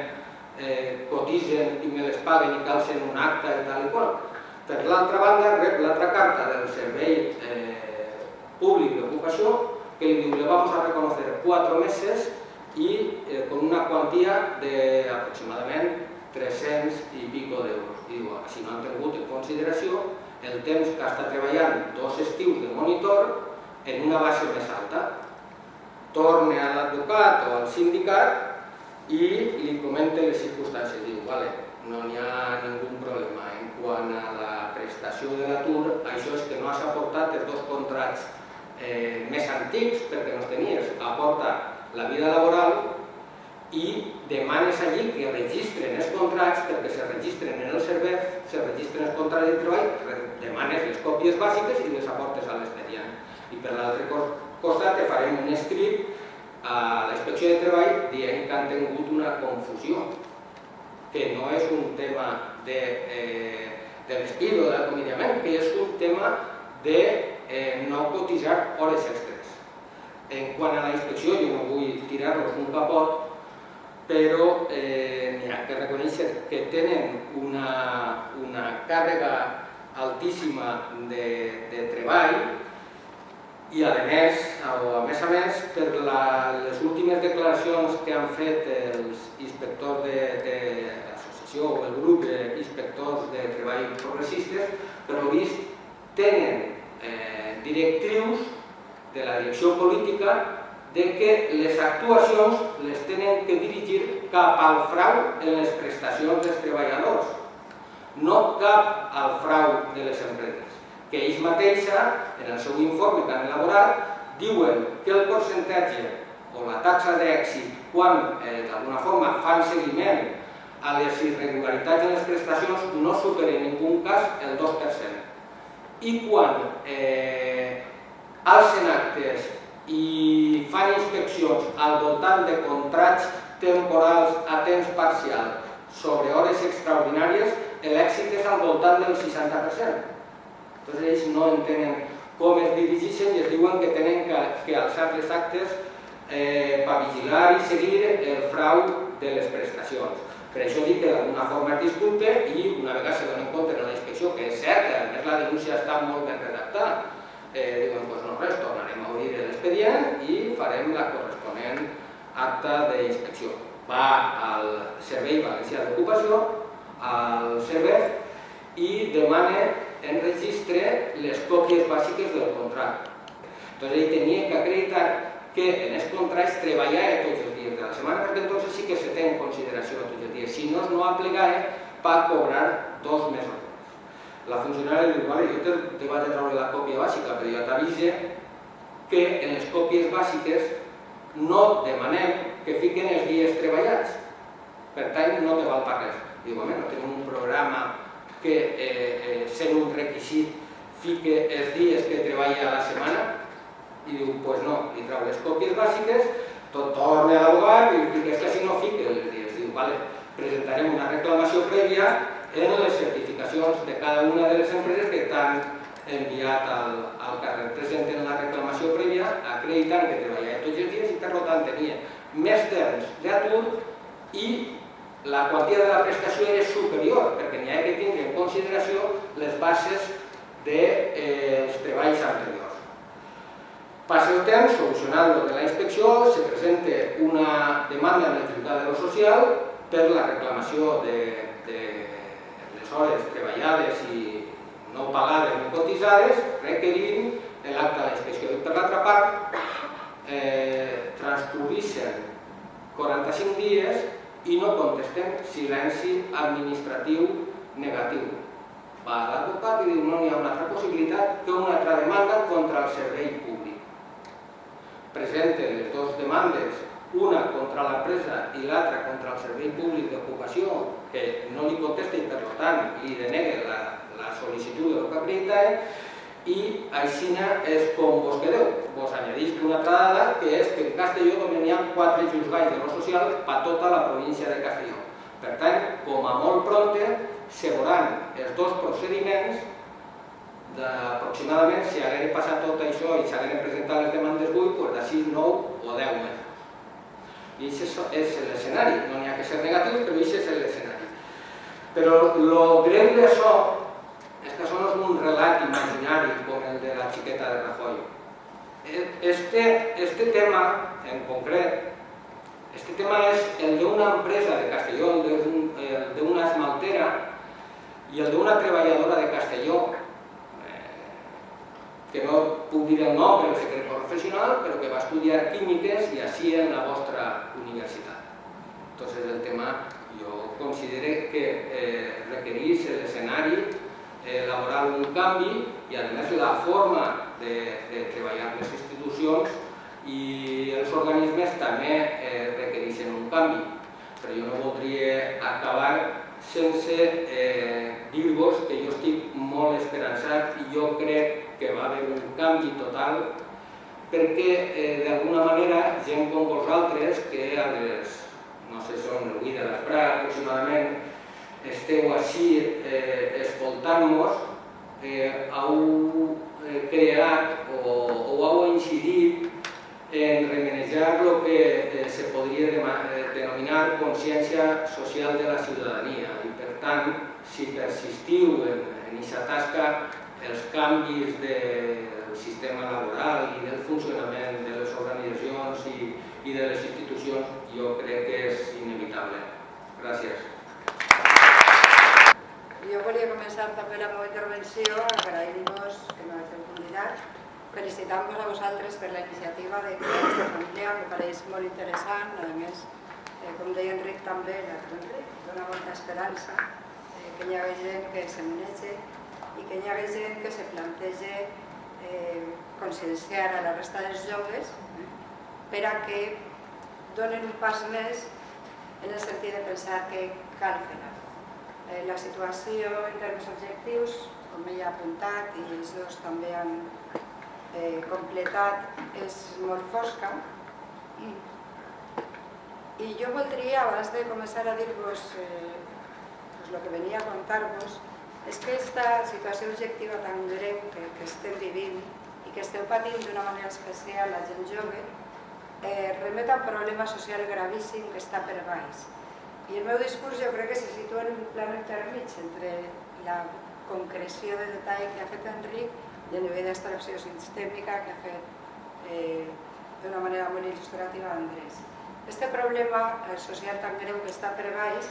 i me les paguen i calcen un acta i tal i qual. Per l'altra banda, rep l'altra carta del Servei Públic d'Ocupació que li diu, le vamos a reconocer 4 meses y con una cuantía de aproximadament 300 i pico d'euros. I diu, si no han tingut en consideració el temps que està treballant 2 estius de monitor en una base més alta. Torna a l'advocat o al sindicat i li comenta les circumstàncies. Diu, vale, no n'hi ha ningú problema. En quant a la prestació de l'atur, això és que no has aportat els 2 contrats més antics perquè no els tenies. Aporta la vida laboral i demanes allí que registren els contrats perquè se registren en el servei, se registren els contrats de treball, demanes les còpies bàsiques i les aportes a l'expedient. I per l'altre costat te farem un escrit a la inspecció de treball dient que han tingut una confusió, que no és un tema de despido, d'acomiadament, que és un tema de no cotitzar hores extres. En quant a la inspecció, jo no vull tirar-los un capot, però n'hi ha que reconèixer que tenen una càrrega altíssima de treball i a més, per les últimes declaracions que han fet els inspectors de l'associació o el grup d'inspectors de treball progressistes, per lo vist tenen directrius de la direcció política de que les actuacions les tenen que dirigir cap al frau en les prestacions dels treballadors, no cap al frau de les empreses. Que ells mateixa, en el seu informe que han elaborat, diuen que el percentatge o la taxa d'èxit quan d'alguna forma fan seguiment a les irregularitats en les prestacions no supera en ningú cas el 2%. I quan alcen actes i fan inspeccions al voltant de contrats temporals a temps parcial sobre hores extraordinàries, l'èxit és al voltant del 60%. Entonces ells no entenen com es dirigeixen i es diuen que tenen que alçar les actes per vigilar i seguir el frau de les prestacions. Per això dic que d'alguna forma es disculpe i una vegada se donen compte en la inspecció, que és certa, a més la denúncia està molt ben redactada, diuen, doncs no res, tornarem a obrir l'expedient i farem la corresponent acta d'inspecció. Va al Servei Valencià d'Ocupació, al CERVEF, i demana en registre les còpies bàsiques del contracte. Entonces ell tenia que acreditar que en els contractes treballava tots els dies de la setmana, perquè entonces sí que se té en consideració tots els dies. Si no, no aplicava per cobrar 2 mesos. La funcionària diu, vale, jo te vaig a treure la còpia bàsica, però jo t'avise que en les còpies bàsiques no demanem que fiquen els dies treballats. Per tant, no te val per res. Diu, home, no tenim un programa que sent un requisit fique els dies que treballa a la setmana? I diu, doncs no, li trau les còpies bàsiques, tot torna a l'abogat i diu, és que si no fique els dies. Diu, vale, presentarem una reclamació prèvia en les certificacions de cada una de les empreses que t'han enviat al carrer. Presenten la reclamació prèvia acreditant que treballava tots els dies i per tant tenia més temps d'atur i la quantia de la prestació era superior, perquè n'hi ha que tindre en consideració les bases dels treballs anteriors. Passa el temps, solucionant-lo de la inspecció, se presenta una demanda en el Jutjat de lo Social per la reclamació de les hores treballades i no pagades ni cotitzades, requerint l'acte de la inspecció. I per l'altra part, transcorreixen 45 dies i no contesten, silenci administratiu negatiu. Va a l'advocat i diu no hi ha una altra possibilitat que una altra demanda contra el servei públic. Presenten les dues demandes, una contra l'empresa i l'altra contra el servei públic d'ocupació, que no li contesta i per tant li denega la sol·licitud de lo que acredita, i així és com vos quedeu. Vos añadís una altra dada, que és que en Castelló hi ha 4 juzgats de lo social per tota la província de Castelló. Per tant, com a molt prompte, se veuran els dos procediments d'aproximadament, si hagués passat tot això i s'hagueren presentat les demandes avui, d'ací 9 o 10 mesos. I aquest és l'escenari, no n'hi ha que ser negatiu, però aquest és l'escenari. Però el greu d'això és que això no és un relat imaginari com el de la xiqueta de Rajoy. Este tema, en concret, este tema és el d'una empresa de Castelló, el d'una esmaltera i el d'una treballadora de Castelló, que no puc dir el nom per el secret professional, però que va estudiar químiques i així en la vostra universitat. Entonces el tema jo considero que requereix l'escenari elaborar un canvi i a més la forma de treballar les institucions i els organismes també requereixen un canvi. Però jo no voldria acabar sense dir-vos que jo estic molt esperançat i jo crec que va haver un canvi total perquè d'alguna manera gent com vosaltres que a les, no sé, són el 8 de l'esprà aproximadament, esteu així escoltant-nos, heu creat o heu incidit en remenejar el que se podria denominar consciència social de la ciutadania i per tant, si persistiu en aquesta tasca, els canvis del sistema laboral i del funcionament de les organitzacions i de les institucions, jo crec que és inevitable. Gràcies. Jo volia començar també la meva intervenció agraint-vos que m'heu convidat, felicitant-vos a vosaltres per la iniciativa de crear aquesta assemblea, me pareix molt interessant, a més, com deia Enric també, dona molta esperança que hi hagi gent que s'uneixi i que hi hagi gent que se plantegi conscienciar a la resta dels joves per a que donen un pas més en el sentit de pensar que cal fer-ho. La situació en termes objectius, com ell ha apuntat i els dos també han completat, és molt fosca. I jo voldria, abans de començar a dir-vos el que venia a contar-vos, és que aquesta situació objectiva tan greu que estem vivint i que esteu patint d'una manera especial la gent jove, remet a un problema social gravíssim que està per baix. I el meu discurs jo crec que se situa en un pla intermig entre la concreció de detall que ha fet Enric i el nivell d'abstracció sistèmica que ha fet d'una manera molt il·lustrativa Andrés. Este problema social tan greu que està per baix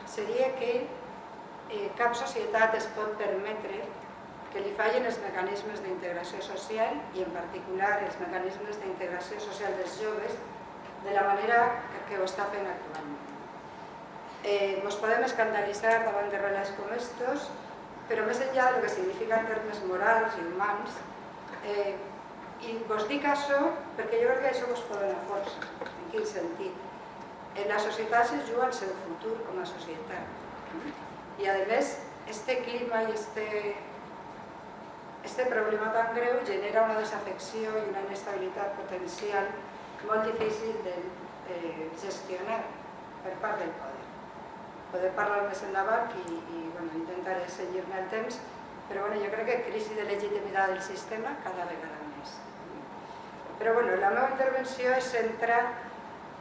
seria que cap societat es pot permetre que li fallen els mecanismes d'integració social i en particular els mecanismes d'integració social dels joves de la manera que ho està fent actualment. Ens podem escandalitzar davant de relats com estos, però més enllà del que significa en termes morals i humans, i vos dic això perquè jo crec que això vos pot donar força. En quin sentit? En la societat se juga el seu futur com a societat. I a més, este clima i este problema tan greu genera una desafecció i una inestabilitat potencial molt difícil de gestionar per part del poder. Podem parlar més endavant i intentaré seguir-me el temps, però jo crec que crisi de legitimitat del sistema cada vegada més. Però la meva intervenció es centra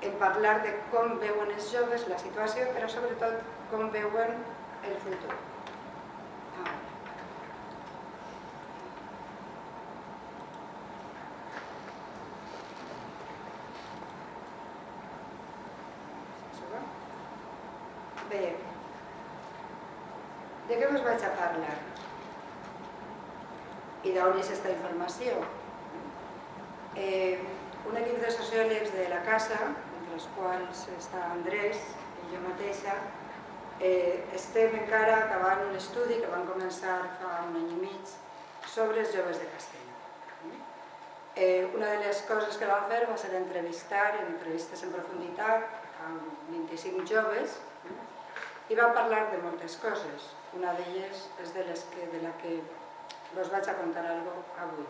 en parlar de com veuen els joves la situació, però sobretot com veuen el futur. Bé, de què us vaig a parlar? I d'on és aquesta informació? un equip de sociòlegs de la casa, entre els quals està Andrés i jo mateixa, estem encara acabant un estudi que vam començar fa un any i mig sobre els joves de Castelló. Una de les coses que vam fer va ser entrevistar, en entrevistes en profunditat, amb 25 joves, i vam parlar de moltes coses. Una d'elles és de la que us vaig a contar alguna cosa avui.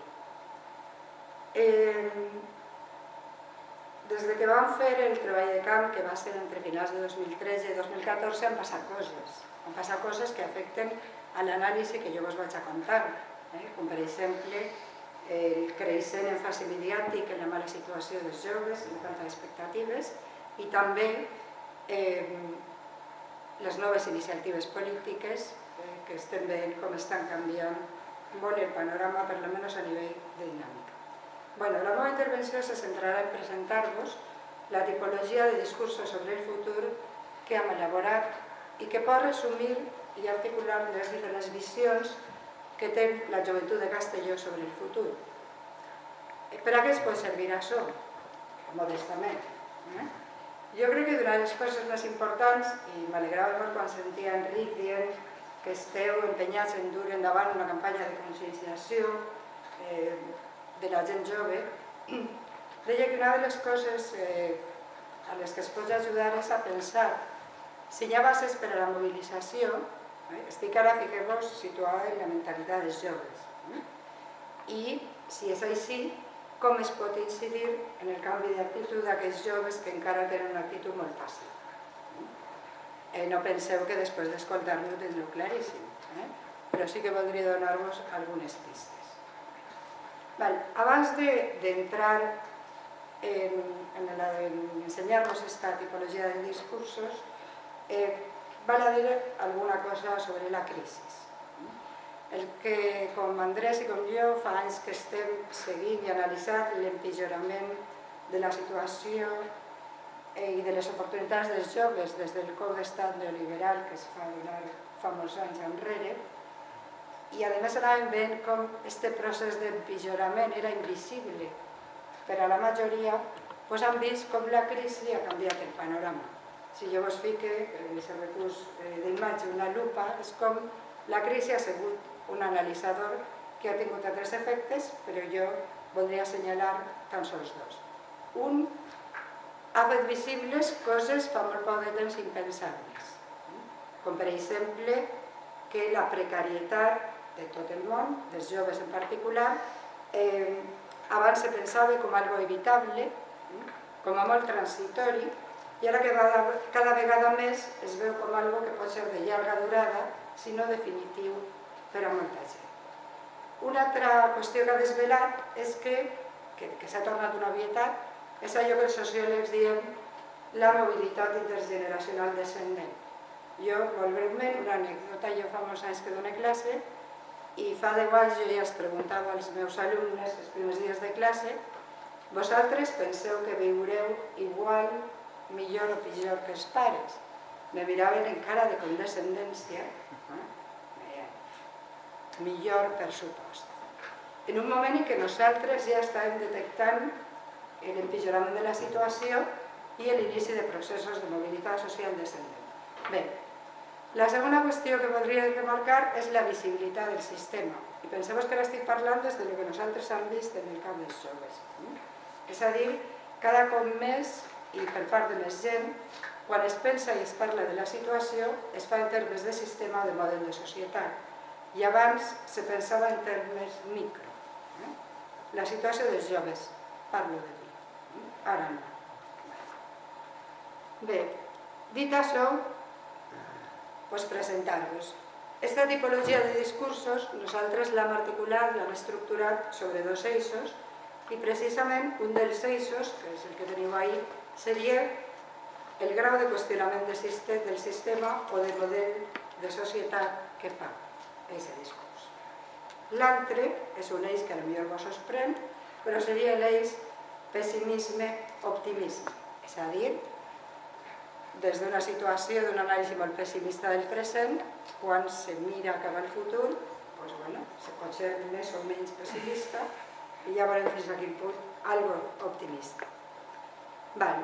Des que vam fer el treball de camp, que va ser entre finals de 2013 i 2014, han passat coses. Han passat coses que afecten a l'anàlisi que jo us vaig a contar, com per exemple el creixent èmfasi mediàtic en la mala situació dels joves, la falta d'expectatives, i també les noves iniciatives polítiques que estem veient com estan canviant molt el panorama, per almenys a nivell de dinàmica. La meva intervenció se centrarà en presentar-vos la tipologia de discursos sobre el futur que hem elaborat i que pot resumir i articular les diferents visions que té la joventut de Castelló sobre el futur. Per a què es pot servir això? Modestament. Jo crec que una de les coses més importants, i m'alegrava molt quan sentia Enric dient que esteu empenyats en dur endavant una campanya de conscienciació de la gent jove, deia que una de les coses a les que es pot ajudar és a pensar si hi ha bases per a la mobilització. Estic ara, fixeu-vos, situada en la mentalitat dels joves. I, si és així, com es pot incidir en el canvi d'actitud d'aquells joves que encara tenen una actitud molt fàcil. No penseu que després d'escoltar-me ho tindreu claríssim, però sí que voldria donar-vos algunes pistes. Abans d'entrar en ensenyar-vos aquesta tipologia de discursos, val a dir alguna cosa sobre la crisi. El que, com Andrés i com jo, fa anys que estem seguint i analitzant l'empitjorament de la situació i de les oportunitats dels joves des del cop d'estat neoliberal que es fa donar fa molts anys enrere, i a més anàvem veient com aquest procés d'empitjorament era invisible per a la majoria, doncs han vist com la crisi ha canviat el panorama. Si jo vos fique en aquest recurs d'imatge una lupa, és com la crisi ha sigut un analitzador que ha tingut altres efectes, però jo voldria assenyalar tan sols dos. Un, ha fet visibles coses fa molt poc de temps impensables, com per exemple que la precarietat de tot el món, dels joves en particular, abans se pensava com algo evitable, com a molt transitori, i ara que cada vegada més es veu com algo que pot ser de llarga durada, si no definitiu per a molta gent. Una altra qüestió que ha desvelat és que s'ha tornat una obvietat, és allò que els sociòlegs diem la mobilitat intergeneracional descendent. Jo, molt breument, una anècdota, jo fa molts anys que dono classe i fa 10 anys jo ja es preguntava als meus alumnes els primers dies de classe: vosaltres penseu que viureu igual, millor o pitjor que els pares? Me miraven encara de condescendència, millor per supost. En un moment en què nosaltres ja estàvem detectant l'empitjorament de la situació i l'inici de processos de mobilitat social descendent. Bé, la segona qüestió que voldria remarcar és la visibilitat del sistema. I penseu que ara estic parlant des del que nosaltres hem vist en el camp dels joves. És a dir, cada cop més i per part de més gent, quan es pensa i es parla de la situació, es fa en termes de sistema o de model de societat. I abans se pensava en termes micro. La situació dels joves, parlo de mi, ara no. Bé, dit això, presentar-vos. Aquesta tipologia de discursos nosaltres l'hem articulat, l'hem estructurat sobre dos eixos i precisament un dels eixos, que és el que teniu ahí, seria el grau de qüestionament del sistema o del model de societat que fa aquest discurs. L'altre és un eix que potser vos sorprèn, però seria l'eix pessimisme-optimisme, és a dir, des d'una situació d'una anàlisi molt pessimista del present, quan se mira cap al futur, se pot ser més o menys pessimista, i ja veurem fins a quin punt, algo optimista. Vale.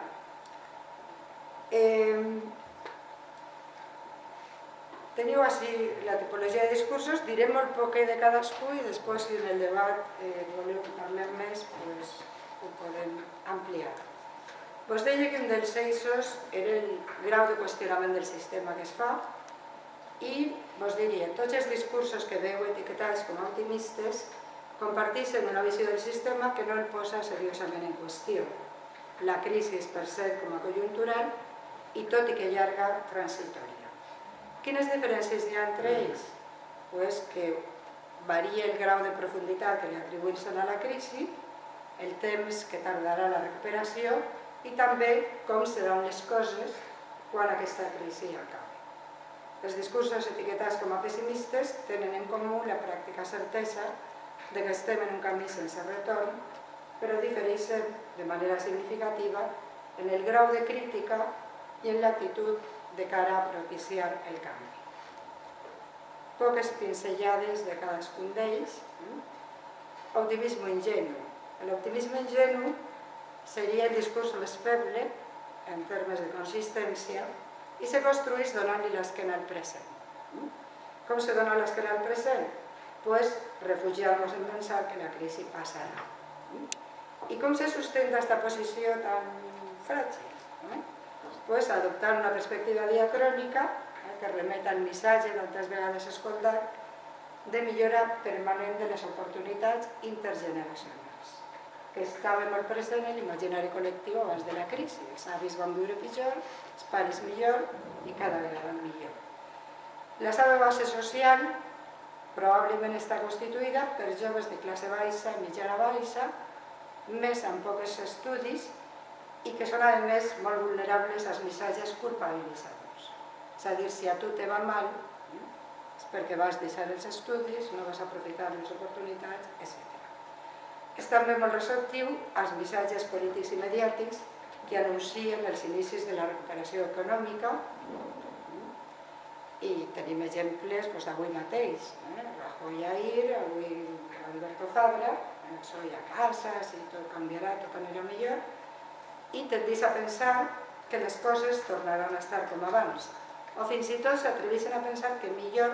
Teniu així la tipologia de discursos, diré molt poc de cadascú i després si en el debat voleu parlar més, ho podem ampliar. Vos deia que un dels eixos era el grau de qüestionament del sistema que es fa i vos diria, tots els discursos que veu etiquetats com a optimistes comparteixen una visió del sistema que no el posa seriosament en qüestió. La crisi és per cert com a conjuntural i tot i que llarga, transitòria. Quines diferències hi ha entre ells? Pues que varia el grau de profunditat que li atribueixen a la crisi, el temps que tardarà la recuperació i també com seran les coses quan aquesta crisi acabi. Els discursos etiquetats com a pessimistes tenen en comú la pràctica certesa de que estem en un camí sense retorn, però difereixen de manera significativa en el grau de crítica i en l'actitud de cara a propiciar el canvi. Poques pinzellades de cadascun d'ells. Optimisme ingenu. L'optimisme ingenu seria el discurs més feble en termes de consistència i se construeix donant-li l'esquena al present. Com se dona l'esquena al present? Pues refugiar-nos en pensar que la crisi passarà. I com se sustenta aquesta posició tan fràgil? Pues adoptar una perspectiva diacrònica que remet al missatge d'altres vegades escoltat de millora permanent de les oportunitats intergeneracionals, que estava molt present en l'imaginari col·lectiu abans de la crisi. Els avis van viure pitjor, els pares millor i cada vegada millor. La seva base social probablement està constituïda per joves de classe baixa i mitjana baixa, més amb pocs estudis, i que són, a més, molt vulnerables als missatges culpabilitzadors. És a dir, si a tu te va mal, és perquè vas deixar els estudis, no vas aprofitar les oportunitats, etc. És també molt receptiu als missatges polítics i mediàtics que anuncien els inicis de la recuperació econòmica i tenim exemples d'avui mateix. Rajoy Ahir, avui Alberto Fabra, soy a casa, si tot canviarà, tot anirà millor, i tendís a pensar que les coses tornaran a estar com abans. O fins i tot s'atreveixen a pensar que millor,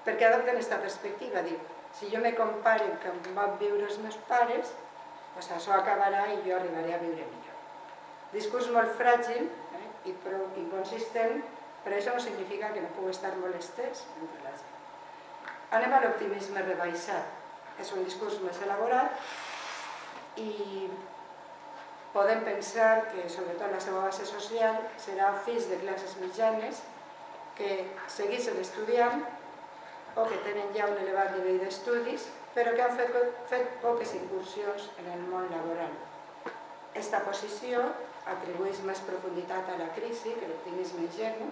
perquè adopten aquesta perspectiva, diu, si jo me compare amb com van viure els meus pares, doncs això acabarà i jo arribaré a viure millor. Discurs molt fràgil i prou inconsistent, però això no significa que no pugui estar molt estès entre la gent. Anem a l'optimisme rebaixat. És un discurs més elaborat i podem pensar que, sobretot la seva base social, serà fills de classes mitjanes que segueixen estudiant o que tenen ja un elevat nivell d'estudis, però que han fet poques incursions en el món laboral. Aquesta posició atribueix més profunditat a la crisi que l'optimisme ingenu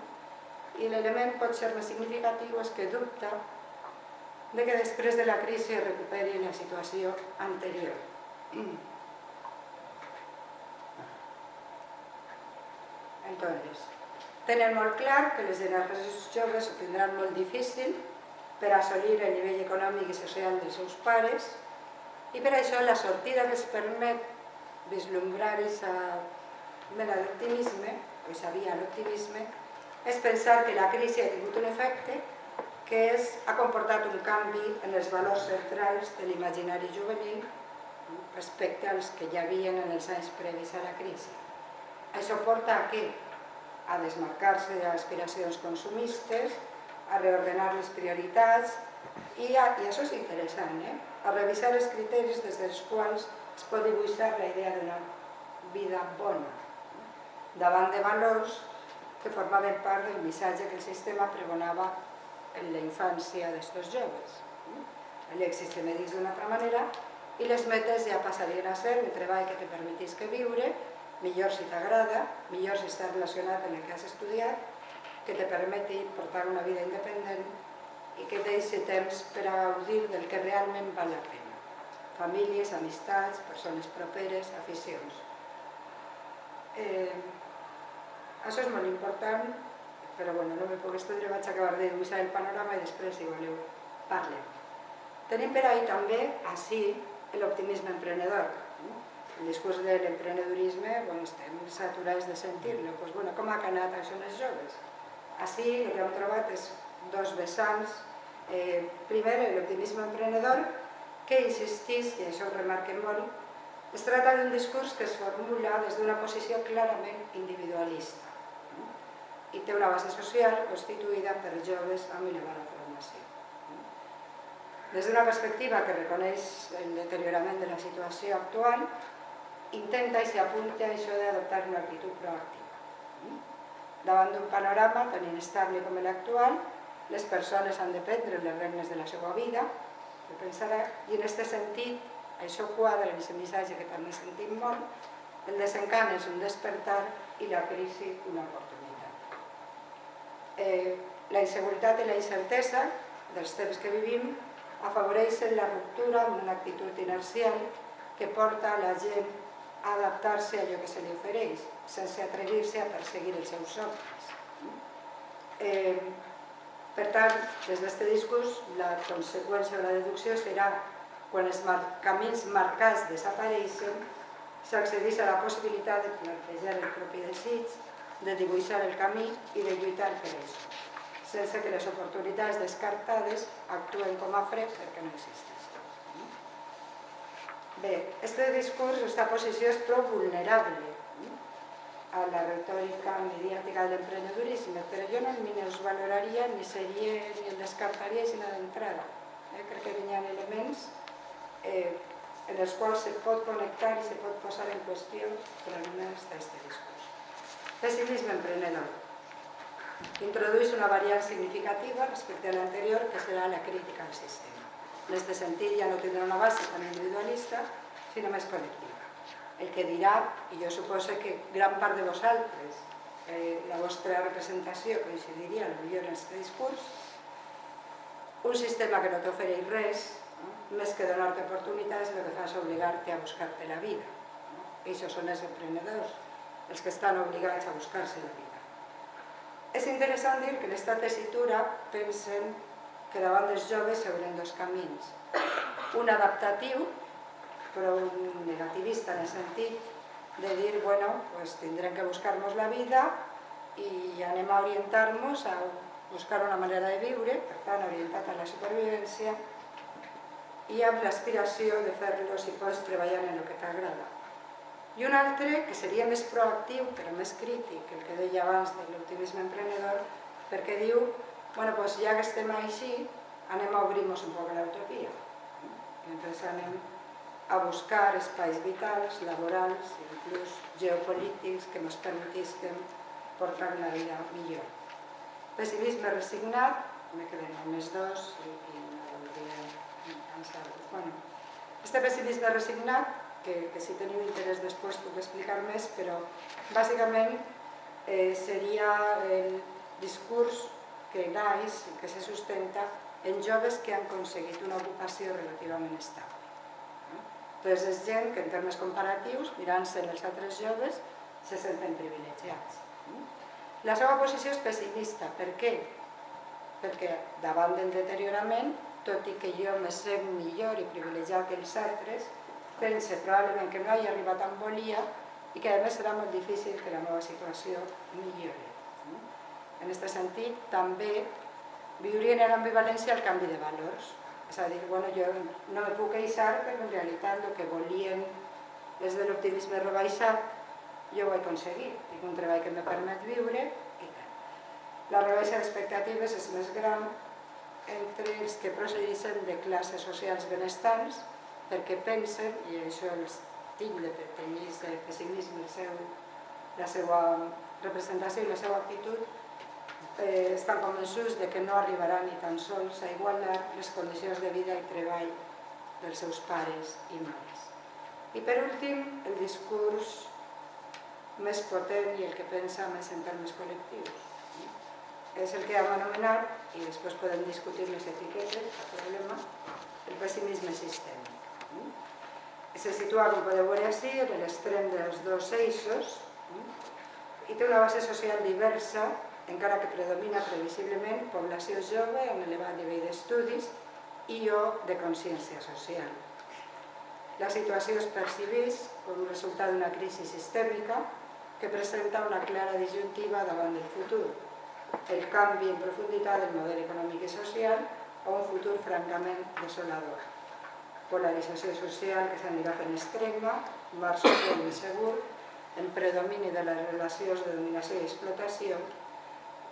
i l'element pot ser més significatiu és que dubta de que després de la crisi es recuperi la situació anterior. Entonces, tenen molt clar que les generacions joves ho tindran molt difícil per assolir el nivell econòmic i social dels seus pares i per això la sortida que els permet vislumbrar aquesta mena d'optimisme, o aquesta via a l'optimisme, és pensar que la crisi ha tingut un efecte que ha comportat un canvi en els valors centrals de l'imaginari juvenil respecte als que hi havia en els anys previs a la crisi. Això porta a què? A desmarcar-se de les aspiracions consumistes, a reordenar les prioritats i això és interessant, a revisar els criteris des dels quals es pot dibuixar la idea d'una vida bona, davant de valors que formaven part del missatge que el sistema pregonava en la infància d'estos joves. L'èxit se medeix d'una altra manera i les metes ja passarien a ser un treball que te permetisca viure, millor si t'agrada, millor si estàs relacionat amb el que has estudiat, que te permeti portar una vida independent i que et deixi temps per a gaudir del que realment val la pena. Famílies, amistats, persones properes, aficions. Això és molt important, però no me puc estendre, vaig acabar de dibuixar el panorama i després, si voleu, parlem. Tenim per ahí també, així, l'optimisme emprenedor. El discurs de l'emprenedorisme, estem saturats de sentir-lo. Com ha anat això en els joves? Així el que hem trobat és dos vessants. Primer, l'optimisme emprenedor, que insistís, i això ho remarquem molt, es tracta d'un discurs que es formula des d'una posició clarament individualista i té una base social constituïda per joves amb elevada formació. Des d'una perspectiva que reconeix el deteriorament de la situació actual, intenta i s'apunta a això d'adoptar una actitud proactiva. Davant d'un panorama tan inestable com l'actual, les persones han de prendre les regnes de la seva vida, i en aquest sentit, això quadra en aquest missatge que també sentim molt, el desencant és un despertar i la crisi una oportunitat. La inseguretat i la incertesa dels temps que vivim afavoreixen la ruptura amb una actitud inercial que porta a la gent a adaptar-se a allò que se li ofereix, sense atrevir-se a perseguir els seus somnis. Per tant, des d'aquest discurs, la conseqüència o la deducció serà quan els camins marcats desapareixen, s'accedeix a la possibilitat de plantejar el propi desig, de dibuixar el camí i de lluitar per això, sense que les oportunitats descartades actuen com a fre perquè no existeixen. Bé, aquest discurs, aquesta posició és prou vulnerable a la retòrica mediàtica de l'emprenedorisme, però jo no el minusvaloraria ni el descartaria sinó d'entrada. Crec que hi ha elements en els quals se pot connectar i se pot posar en qüestió fragments d'aquest discurs. Pessimisme emprenedor. Introdueix una variant significativa respecte a l'anterior, que serà la crítica al sistema. En aquest sentit ja no tindrà una base tan individualista, sinó més col·lectiva. El que dirà, i jo suposo que gran part de vosaltres, la vostra representació coincidiria potser en aquest discurs, un sistema que no t'ofereix res, més que donar-te oportunitats, el que fa és obligar-te a buscar-te la vida. I això són els emprenedors, els que estan obligats a buscar-se la vida. És interessant dir que en aquesta tessitura pensen que davant dels joves s'obren dos camins. Un adaptatiu, però un negativista en el sentit de dir, tindrem que buscar-nos la vida i anem a orientar-nos a buscar una manera de viure, per tant, orientat a la supervivència, i amb l'aspiració de fer-lo, si pots, treballant en el que t'agrada. I un altre, que seria més proactiu, però més crític, el que deia abans de l'optimisme emprenedor, perquè diu, ja que estem així, anem a obrir-nos un poc a l'utopia. Entonces anem a buscar espais vitals, laborals, inclús geopolítics, que ens permetisquen portar una vida millor. Pessimisme resignat, me queden només dos i no voldria cansar-vos. Este pessimisme resignat, que si teniu interès després puc explicar més, però bàsicament seria el discurs que naix i que se sustenta en joves que han aconseguit una ocupació relativament estable. Doncs és gent que en termes comparatius, mirant-se en els altres joves, se senten privilegiats. La seva posició és pessimista. Per què? Perquè davant del deteriorament, tot i que jo me sé millor i privilegiat que els altres, pense probablement que no hi ha arribat on volia i que a més serà molt difícil que la meva situació millori. En aquest sentit, també viurien en ambivalència el canvi de valors. És a dir, jo no me puc queixar perquè en realitat el que volien és de l'optimisme rebaixat, jo ho he aconseguit. Tinc un treball que me permet viure i tal. La rebaixa d'expectatives és més gran entre els que procedeixen de classes socials benestants perquè pensen, i això els tinc de pertanyís de pessimisme, la seva representació i la seva actitud, estan convençuts que no arribaran ni tan sols a igualar les condicions de vida i treball dels seus pares i mares. I per últim, el discurs més potent i el que pensa més en termes col·lectius. És el que hem anomenat, i després podem discutir les etiquetes, el problema, el pessimisme sistèmic. Se situa, com podeu veure així, en l'extrem dels dos eixos i té una base social diversa, encara que predomina previsiblement població jove amb elevat nivell d'estudis i o de consciència social. La situació es percibeix com resultat d'una crisi sistèmica que presenta una clara disjuntiva davant del futur, el canvi en profunditat del model econòmic i social o un futur francament desolador. Polarització social que s'anirà fent extrema, marc social insegur, el predomini de les relacions de dominació i explotació,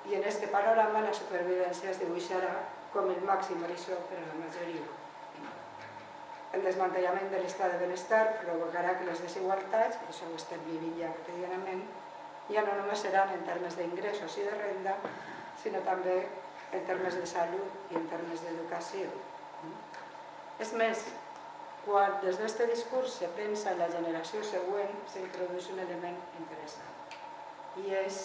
i en aquest panorama la supervivència es dibuixarà com el màxim horitzó per a la majoria. El desmantellament de l'estat de benestar provocarà que les desigualtats, que això ho estem vivint ja quotidianament, ja no només seran en termes d'ingressos i de renda, sinó també en termes de salut i en termes d'educació. És més, quan des d'aquest discurs se pensa en la generació següent, s'introdueix un element interessant. I és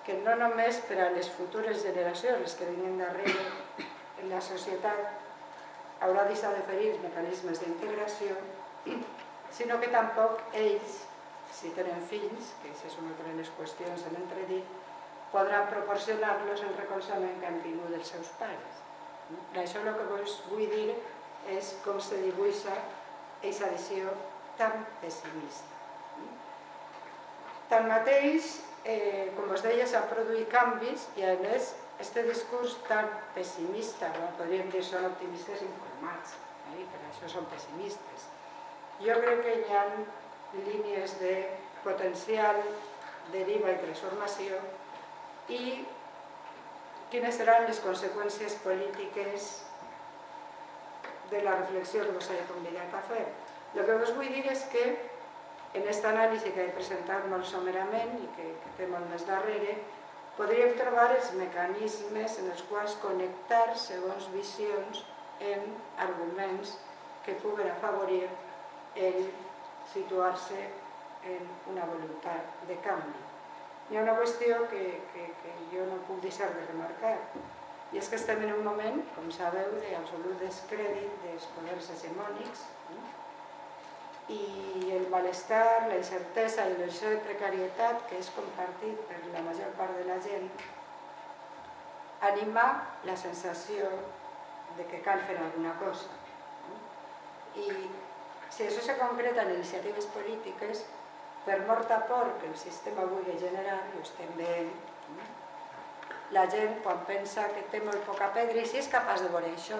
que no només per a les futures generacions, les que vinguin darrere, en la societat haurà deixat d'oferir mecanismes d'integració, sinó que tampoc ells, si tenen fills, que això és una altra de les qüestions en entredit, podran proporcionar-los el recolzament que han tingut els seus pares. Per això el que vos vull dir és com se dibuixa aquesta visió tan pessimista. Tanmateix, com us deia, s'han produït canvis i a més, aquest discurs tan pessimista, podríem dir són optimistes informats, per això són pessimistes. Jo crec que hi ha línies de potencial deriva i transformació i quines seran les conseqüències polítiques de la reflexió que us he convidat a fer. El que us vull dir és que en aquesta anàlisi que he presentat molt somerament i que té molt més darrere, podríem trobar els mecanismes en els quals connectar segons visions en arguments que puguen afavorir el situar-se en una voluntat de canvi. Hi ha una qüestió que jo no puc deixar de remarcar, i és que estem en un moment, com sabeu, d'absolut descrèdit dels poders hegemònics, i el malestar, la incertesa i l'excés de precarietat, que és compartit per la major part de la gent, anima la sensació de que cal fer alguna cosa. I si això se concreta en iniciatives polítiques, per molta por que el sistema vulgui generar, i ho estem veient, la gent quan pensa que té molt poca pedra i si és capaç de veure això.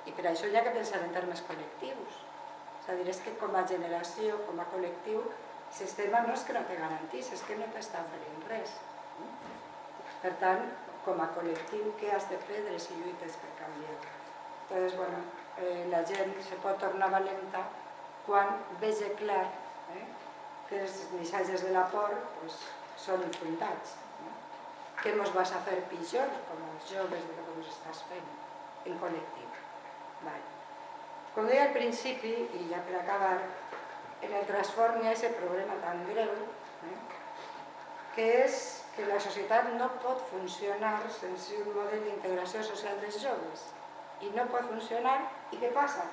I per això hi ha que pensar en termes col·lectius. És a dir, és que com a generació, com a col·lectiu, el sistema no és que no té garanties, és que no t'està oferint res. Per tant, com a col·lectiu, què has de prendre si lluites per canviar? Llavors, la gent se pot tornar valenta quan vegi clar que els missatges de la por són infundats. Què ens vas a fer pitjor, com els joves de que us estàs fent, en col·lectiu? Com deia al principi, i ja per acabar, en el transform hi ha aquest problema tan greu, que és que la societat no pot funcionar sense un model d'integració social dels joves. I no pot funcionar, i què passa?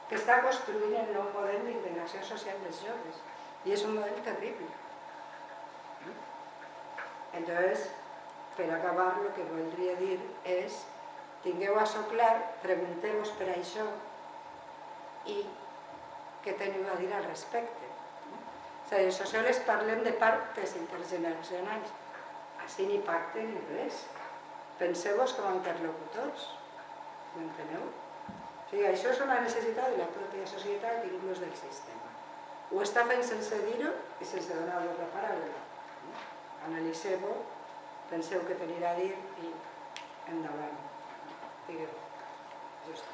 Que està construint el nou model d'integració social dels joves. I és un model terrible. Entonces, per acabar, el que voldria dir és tingueu això clar, pregunteu-vos per això i què teniu a dir al respecte. És a dir, els sociòlegs parlem de pactes intergeneracionals. Així ni pacte ni res. Penseu-vos com a interlocutors. M'enteneu? O sigui, això és una necessitat de la pròpia societat i inclús del sistema. Ho està fent sense dir-ho i sense donar-vos la paraula. Analitzeu-ho, penseu què teniu a dir i endavant. Digueu. Just.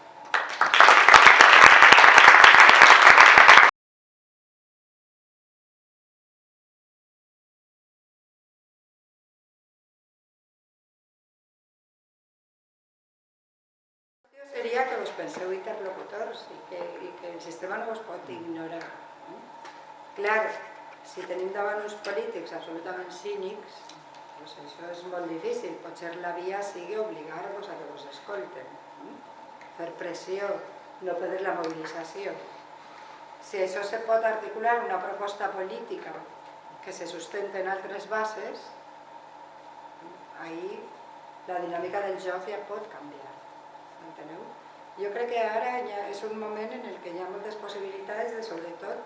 Seria que us penseu interlocutors i que el sistema no us pot ignorar. Clar, si tenim davant uns polítics absolutament cínics, doncs això és molt difícil. Potser la via sigui obligar-vos a que vos escolten, fer pressió, no pedir la mobilització. Si això se pot articular en una proposta política que se sustenta en altres bases, ahí la dinàmica del joc ja pot canviar. Enteneu? Jo crec que ara ja és un moment en el que hi ha moltes possibilitats de, sobretot,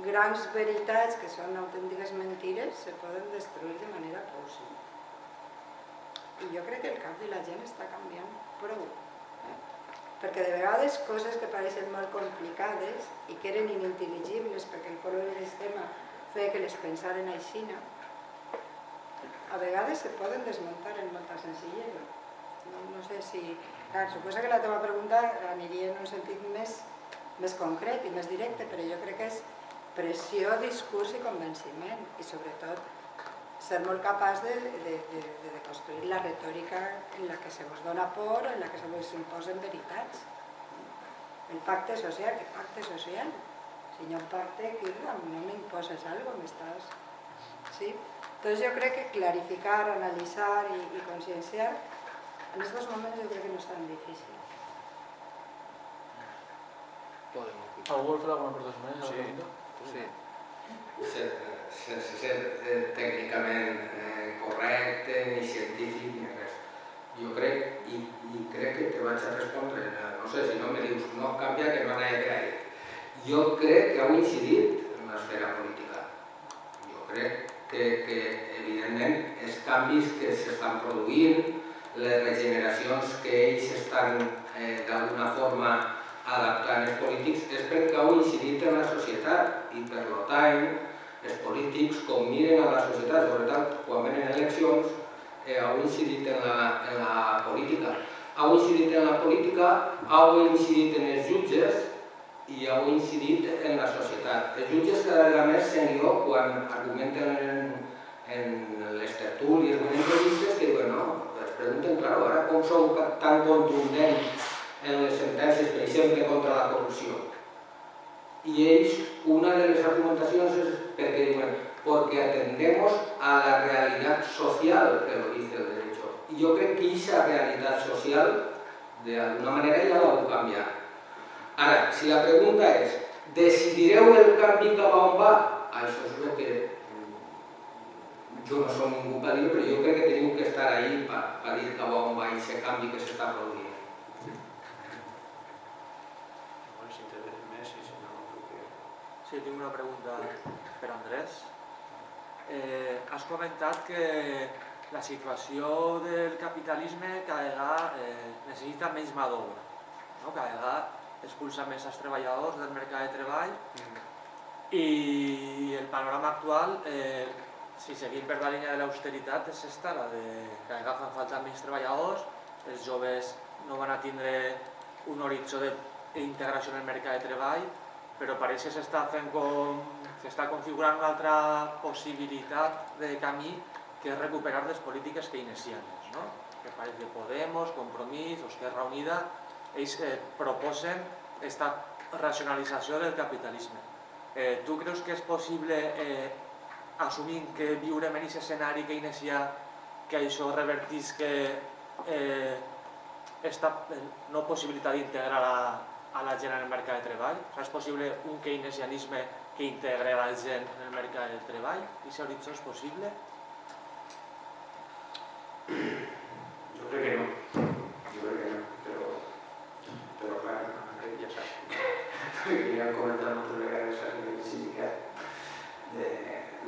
grans veritats que són autèntiques mentires se poden destruir de manera plausible. I jo crec que el cap de la gent està canviant prou. Perquè de vegades coses que pareixen molt complicades i que eren inintel·ligibles perquè el color del sistema feia que les pensaren aixina, a vegades se poden desmuntar en molta senzillesa. No sé si... Clar, suposo que la teva pregunta aniria en un sentit més concret i més directe, però jo crec que és pressió, discurs i convenciment, i sobretot ser molt capaç de construir la retòrica en la que se vos dona por, en la que se vos imposen veritats. El pacte social, ¿qué pacte social? Si no pacte, que no me imposes algo, me estás... ¿Sí? Entonces yo creo que clarificar, analizar y concienciar en estos momentos yo creo que no es tan difícil. ¿Algú vol fer alguna aportació més a la pregunta? Sí. Sense ser tècnicament correcte, ni científic, ni res. Jo crec, i crec que te vaig a respondre, no sé, si no me dius, no canvia que no anava per ahí. Jo crec que heu incidit en l'esfera política. Jo crec que evidentment, els canvis que s'estan produint, les regeneracions que ells estan d'alguna forma adaptant els polítics, és perquè heu incidit en la societat i per tant els polítics, com miren a la societat, sobretot quan venen eleccions, heu incidit en la política. Heu incidit en la política, heu incidit en els jutges i heu incidit en la societat. Els jutges cada vegada més sènior, quan argumenten en les tertúlies o en entrevistes, que diuen, no, es pregunten, clar, ara com sou tan contundents en les sentències, per exemple, contra la corrupció. I ells, una de les argumentacions és perquè diuen, porque atendemos a la realidad social, que lo dice el derecho. Y yo creo que esa realidad social, de alguna manera, ja la heu canviat. Ara, si la pregunta és, decidireu el canvi cap a on va? Això és el que jo no soc ningú per dir, però jo crec que teniu que estar ahí per dir cap a on va aquest canvi que s'està produint. Sí, tinc una pregunta per Andrés. Has comentat que la situació del capitalisme cada vegada necessita menys mà d'obra. Cada vegada expulsa més els treballadors del mercat de treball i el panorama actual, si seguim per la línia de l'austeritat, és esta, la de que cada vegada fan falta menys treballadors, els joves no van a tindre un horitzó d'integració en el mercat de treball, però pareix que s'està configurant una altra possibilitat de camí que és recuperar les polítiques keynesianes. Que pareix que Podemos, Compromís, Esquerra Unida, ells proposen aquesta racionalització del capitalisme. Tu creus que és possible, assumint que viurem en aquest escenari keynesià, que això revertisca aquesta no possibilitat d'integrar a la gent en el mercat de treball? És possible un keynesianisme que integri a la gent en el mercat de treball? Aquest horitzó és possible? Jo crec que no. Però clar, ja saps. Perquè ja hem comentat moltes vegades a nivell sindicat de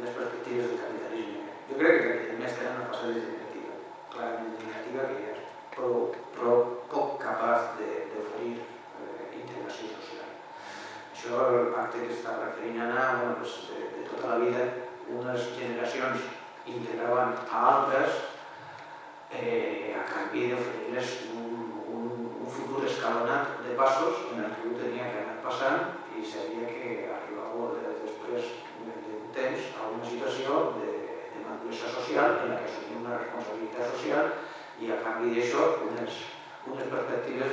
les perspectives del capitalisme. Jo crec que el capitalisme està en una fase degenerativa, clarament degenerativa, que ja és prou poc capaç d'oferir integració social. Això, el pacte que està referint Anna, de tota la vida, unes generacions integraven a altres a canvi d'oferir-les un futur escalonat de passos en el que un tenia que anar passant i sabia que arribava després d'un temps a una situació de maduresa social en la que assumia una responsabilitat social i a canvi d'això unes perspectives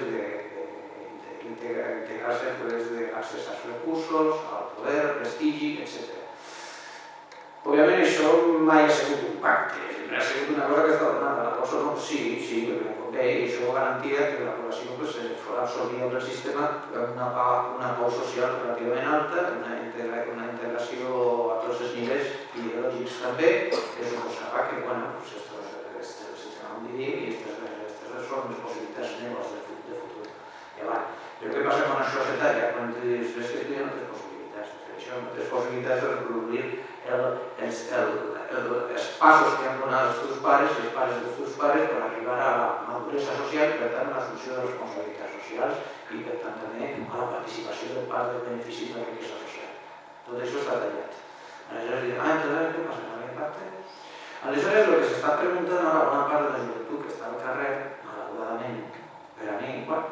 d'integrar-se d'accés als recursos, al poder, prestigi, etc. Òbviament això mai ha sigut un pacte, sempre ha sigut una cosa que està donada. La cosa no, sí, perquè com deia, això garantia que la població fos absorbida pel sistema amb una pau social relativament alta, una integració a tots els nivells ideològics també, que suposava que, bueno, el sistema on vivim i aquestes són les possibilitats negres de futur. I societària, quan dius que tu ja no tens possibilitats de fer això, no tens possibilitats de reproduir els passos que han donat els teus pares i els pares dels teus pares per arribar a la maduresa social i per tant a l'assumpció de responsabilitats socials i per tant també a la participació del part del benefici de la riquesa social. Tot això està tallat. Aleshores diuen, entonces què passa? No hi ha impacte? Aleshores el que s'està preguntant ara bona part de la joventut que està al carrer, malauradament, per a mi, bueno,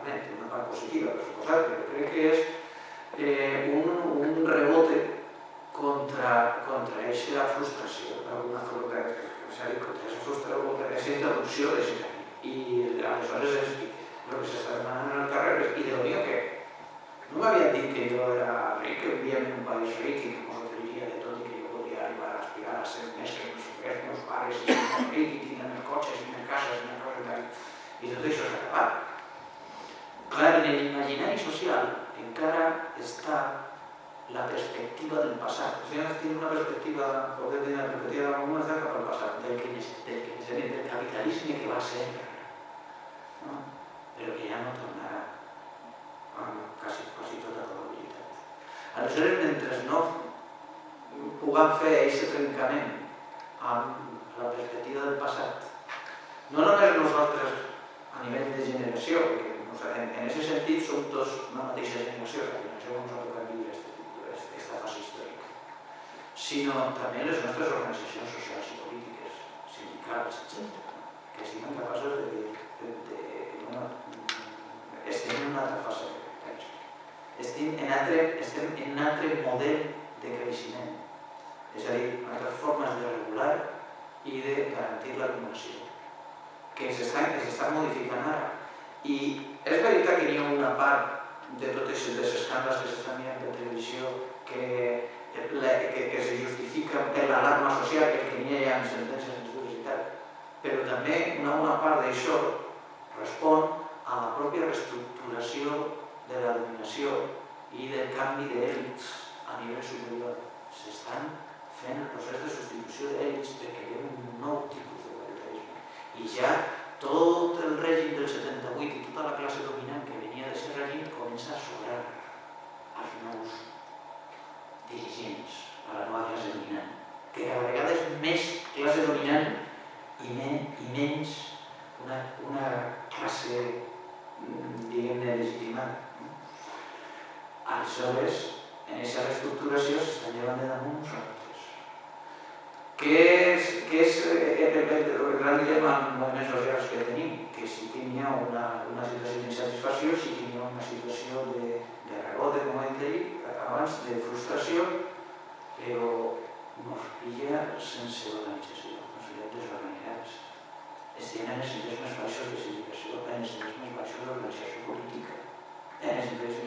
té una part positiva, per suposat, però crec que és un rebote contra aquesta frustració, d'alguna forma, és a dir, contra aquesta frustració, contra aquesta interrupció de ser camí. I aleshores és el que s'està demanant en el carrer i de lo mío que no m'havien dit que jo era ric, que vivia en un país ric i que m'ho oferiria de tot i que jo podria arribar a aspirar a ser més que els meus pares i ser ric i tindre més cotxes i més cases i més coses tal. I tot això s'ha acabat. Clar, en l'imaginari social encara està la perspectiva del passat. O sigui, tiene una perspectiva, poder tenir una perspectiva comuna està cap al passat, del capitalisme que va ser, no? Però que ja no tornarà amb quasi tota probabilitat. Aleshores, mentre no puguem fer aquest trencament amb la perspectiva del passat, no només nosaltres a nivell de generació, perquè en aquest sentit som tots una mateixa generació, la generació que ens ha tocat viure aquesta fase històrica, sinó també les nostres organitzacions socials i polítiques, sindicals, etc., que siguin capaços de estem en una altra fase de capitalisme. Estem en un altre model de creixement, és a dir, altres formes de regular i de garantir l'acumulació, que s'està modificant ara. I és veritat que hi ha una part de tots aquests escàndals que s'estan mirant per televisió que se justifiquen per l'alarma social, que n'hi ha sentències en estudis i tal, però també una part d'això respon a la pròpia reestructuració de la dominació i del canvi d'èlits a nivell superior. S'estan fent el procés de substitució d'èlits perquè hi ha un nou tipus de capitalisme. I ja tot el règim del 78 i tota la classe dominant que venia d'aquest règim comença a sobrar als nous dirigents, a la nova classe dominant, que cada vegada és més classe dominant i menys una classe, diguem-ne, legitimada. Aleshores, en aquesta reestructuració s'estan llevant de damunt nosaltres. Què és el gran dilema en moviments socials que tenim? Que sí que hi ha una situació d'insatisfacció, sí que hi ha una situació de rebote, com he dit abans, de frustració, però ens pilla sense organització, ens pilla desorganitzats. Estem en els nivells més baixos de sindicació, en els nivells més baixos d'organització política, en els nivells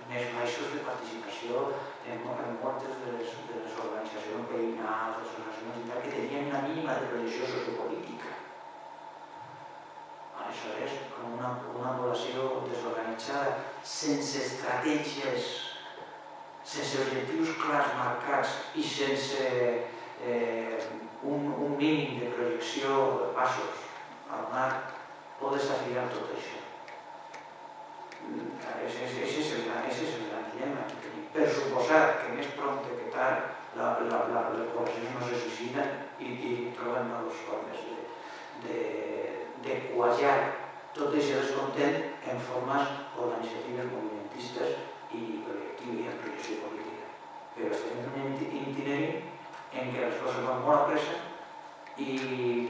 més baixos de participació en moltes de les organitzacions veïnals, les organitzacions que tenien una mínima de projecció sociopolítica. Aleshores, com una població desorganitzada, sense estratègies, sense objectius clars marcats i sense un mínim de projecció de passos a donar, pot desafiar tot això. Aquest és el gran dilema que tenim. Per suposat que més prompte que tard les poblacions no se suïciden i troben noves formes de quallar tot aquest descontent en formes organitzatives, movimentistes i en projecció política. Però estem en un itinerari en què les coses van molt a pressa i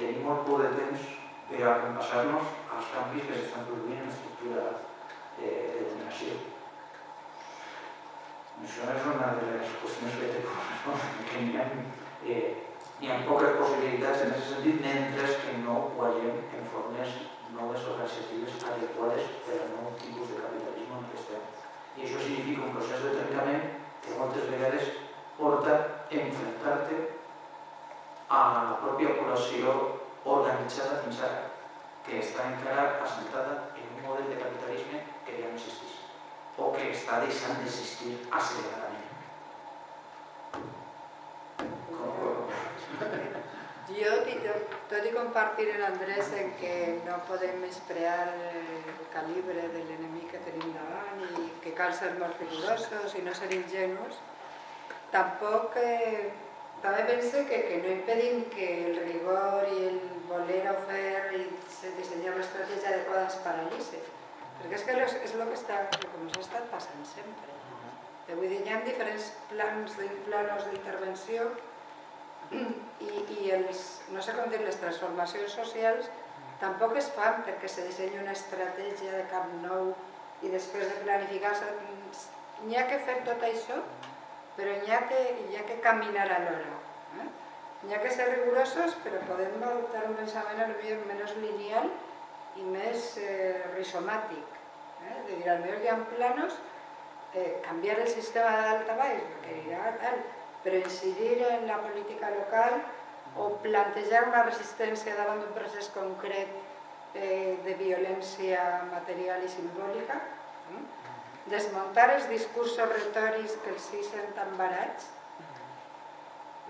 tenim molt poc de temps per acompassar-nos als canvis que s'estan produint en l'estructura de dominació. Això és una de les qüestions que té que hi ha poques possibilitats en aquest sentit mentre que no quallem en formes noves organitzatives adequades per al nou tipus de capitalisme en què estem. I això significa un procés de trencament que moltes vegades porta a enfrontar-te a la pròpia població organitzada fins ara, que està encara assentada en un model de capitalisme que ja no existeix o que està deixant d'existir acceleradament. Jo tot i compartir amb l'Andrés en que no podem menysprear el calibre de l'enemic que tenim davant i que cal ser molt rigorosos i no ser ingenus, tampoc també pense que no impedim que el rigor i el voler a fer i dissenyar l'estratègia adequada ens paralitzi, perquè és que és el que ens ha estat passant sempre. Vull dir, hi ha diferents plans d'intervenció i no sé com dir, les transformacions socials tampoc es fan perquè se dissenya una estratègia de cap nou i després de planificar-se. N'hi ha que fer tot això, però n'hi ha que caminar alhora. N'hi ha que ser rigorosos, però podem adoptar un pensament potser menys lineal i més rizomàtic. De dir, potser hi ha planos, canviar el sistema de dalt a baix, requerirà tal, però incidir en la política local o plantejar una resistència davant d'un procés concret de violència material i simbòlica, desmuntar els discursos retòrics que els sent tan barats,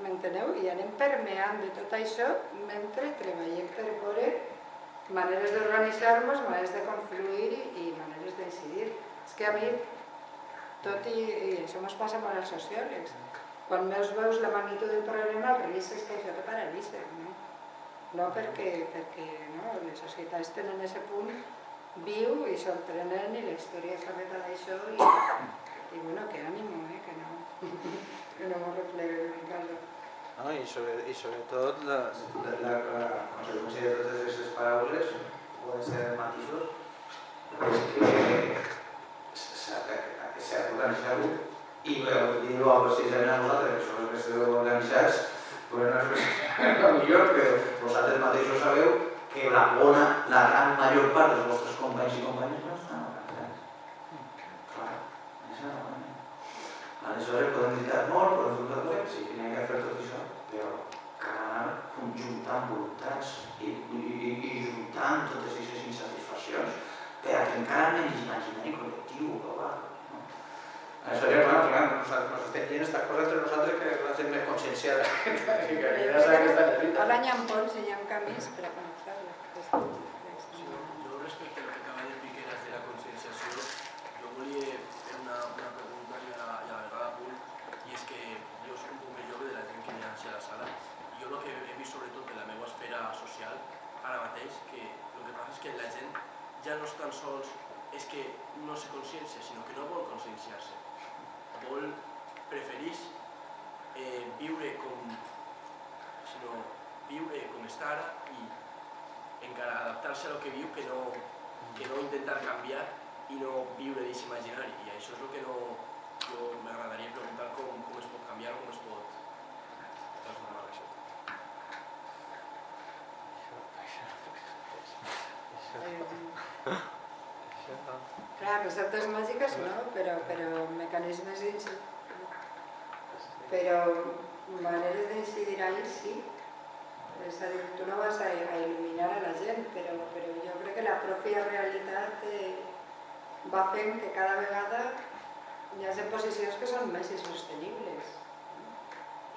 m'enteneu? I anem permeant de tot això mentre treballem per veure maneres d'organitzar-nos, maneres de confluir i maneres d'incidir. És que a mi, tot i això ens passa molt als sociòlegs, quan veus la magnitud del problema, el risc és que això te paralitza, no perquè les societats tenen aquest punt viu i sorprenent i la història s'ha fet d'això i bueno, que ànimo, que no m'ho repleguem en casa. No, i sobretot la conseqüència de totes aquestes paraules poden ser matisos, és que s'ha d'organitzar-ho i dir-ho precisament a vosaltres, que són els que esteu organitzats, no és la millor, però vosaltres mateixos sabeu que la gran major part dels vostres companys i companyes no estan organitzats. Clar, és la bona. Aleshores podem lluitar molt, podem fer tot coses, sí, n'hi ha que fer tot això, però cal anar conjuntant voluntats i juntant totes aquestes insatisfaccions perquè encara menys imaginari col·lectiu global. Aleshores, clar, nos estem dient aquestes coses entre nosaltres que la gent més conscienciada. Ara hi ha ponts i hi ha camins per a connectar-les. Jo respecte al que acaba de dir Piqueras de la conscienciació, jo volia fer una pregunta i a la vegada punt, i és que jo soc un poc més jove de la gent que hi ha a la sala, i jo el que he vist sobretot de la meva esfera social ara mateix, que el que passa és que la gent ja no és tan sols és que no se consciencia, sinó que no vol conscienciar-se. Prefereix viure com està ara i encara adaptar-se a lo que viu que no intentar canviar i no viure d'aquest imaginari. I això és el que jo m'agradaria preguntar com es pot canviar o com es pot transformar això. Clar, receptes màgiques no, però mecanismes però maneres d'incidir ahí sí. És a dir, tu no vas a il·luminar a la gent, però jo crec que la pròpia realitat va fent que cada vegada hi hagi posicions que són més insostenibles.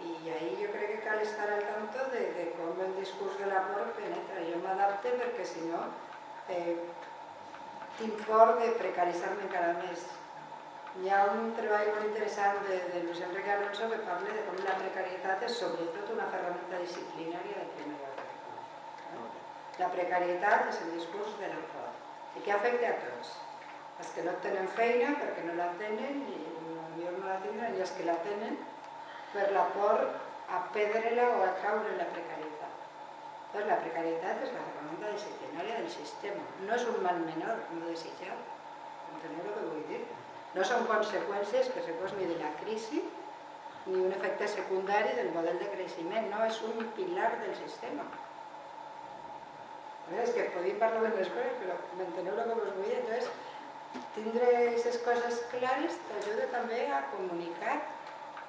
I ahí jo crec que cal estar al tanto de com el discurs de la por penetra. Jo m'adapte perquè si no tinc por de precaritzar-me encara més. Hi ha un treball molt interessant de Luis Enrique Alonso que parla de com la precarietat és sobretot una ferramenta disciplinària de primer ordre. La precarietat és el discurs de la por i que afecta a tots. Els que no tenen feina perquè no la tenen i potser no la tindran i els que la tenen per la por a perdre-la o a caure en la precarietat. Doncs la precarietat és la ferramenta disciplinària del sistema. No és un mal menor, no desitjat. Enteneu el que vull dir? No són conseqüències, per supost, ni de la crisi ni un efecte secundari del model de creixement. No, és un pilar del sistema. És que podíem parlar de les coses, però m'enteneu el que us vull dir? Entonces, tindre aquestes coses clares t'ajuda també a comunicar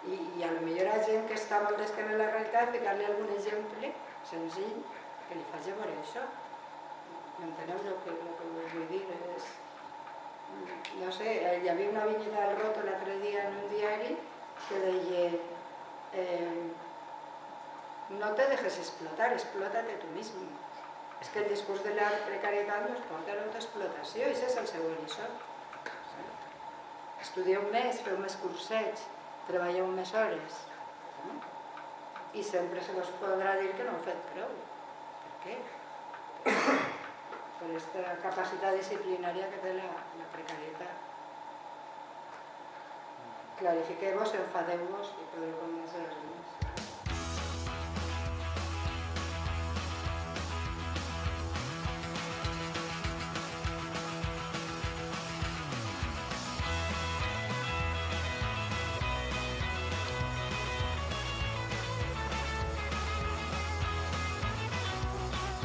i a lo millor a gent que està molt d'esquena en la realitat ficar-li algun exemple senzill que li faci veure això. M'enteneu el que vull dir? No sé, hi havia una vinyeta del Roto l'altre dia en un diari que deia no te dejes explotar, explótate tu mismo. És que el discurs de la precarietat ens porta a l'autoexplotació i això és el seu horizon. Estudieu més, feu més cursets, treballeu més hores. I sempre se vos podrà dir que no heu fet prou. Per què? Per aquesta capacitat disciplinària que té la precarietat. Clarifiqueu-vos, enfadeu-vos i podreu convèncer els altres.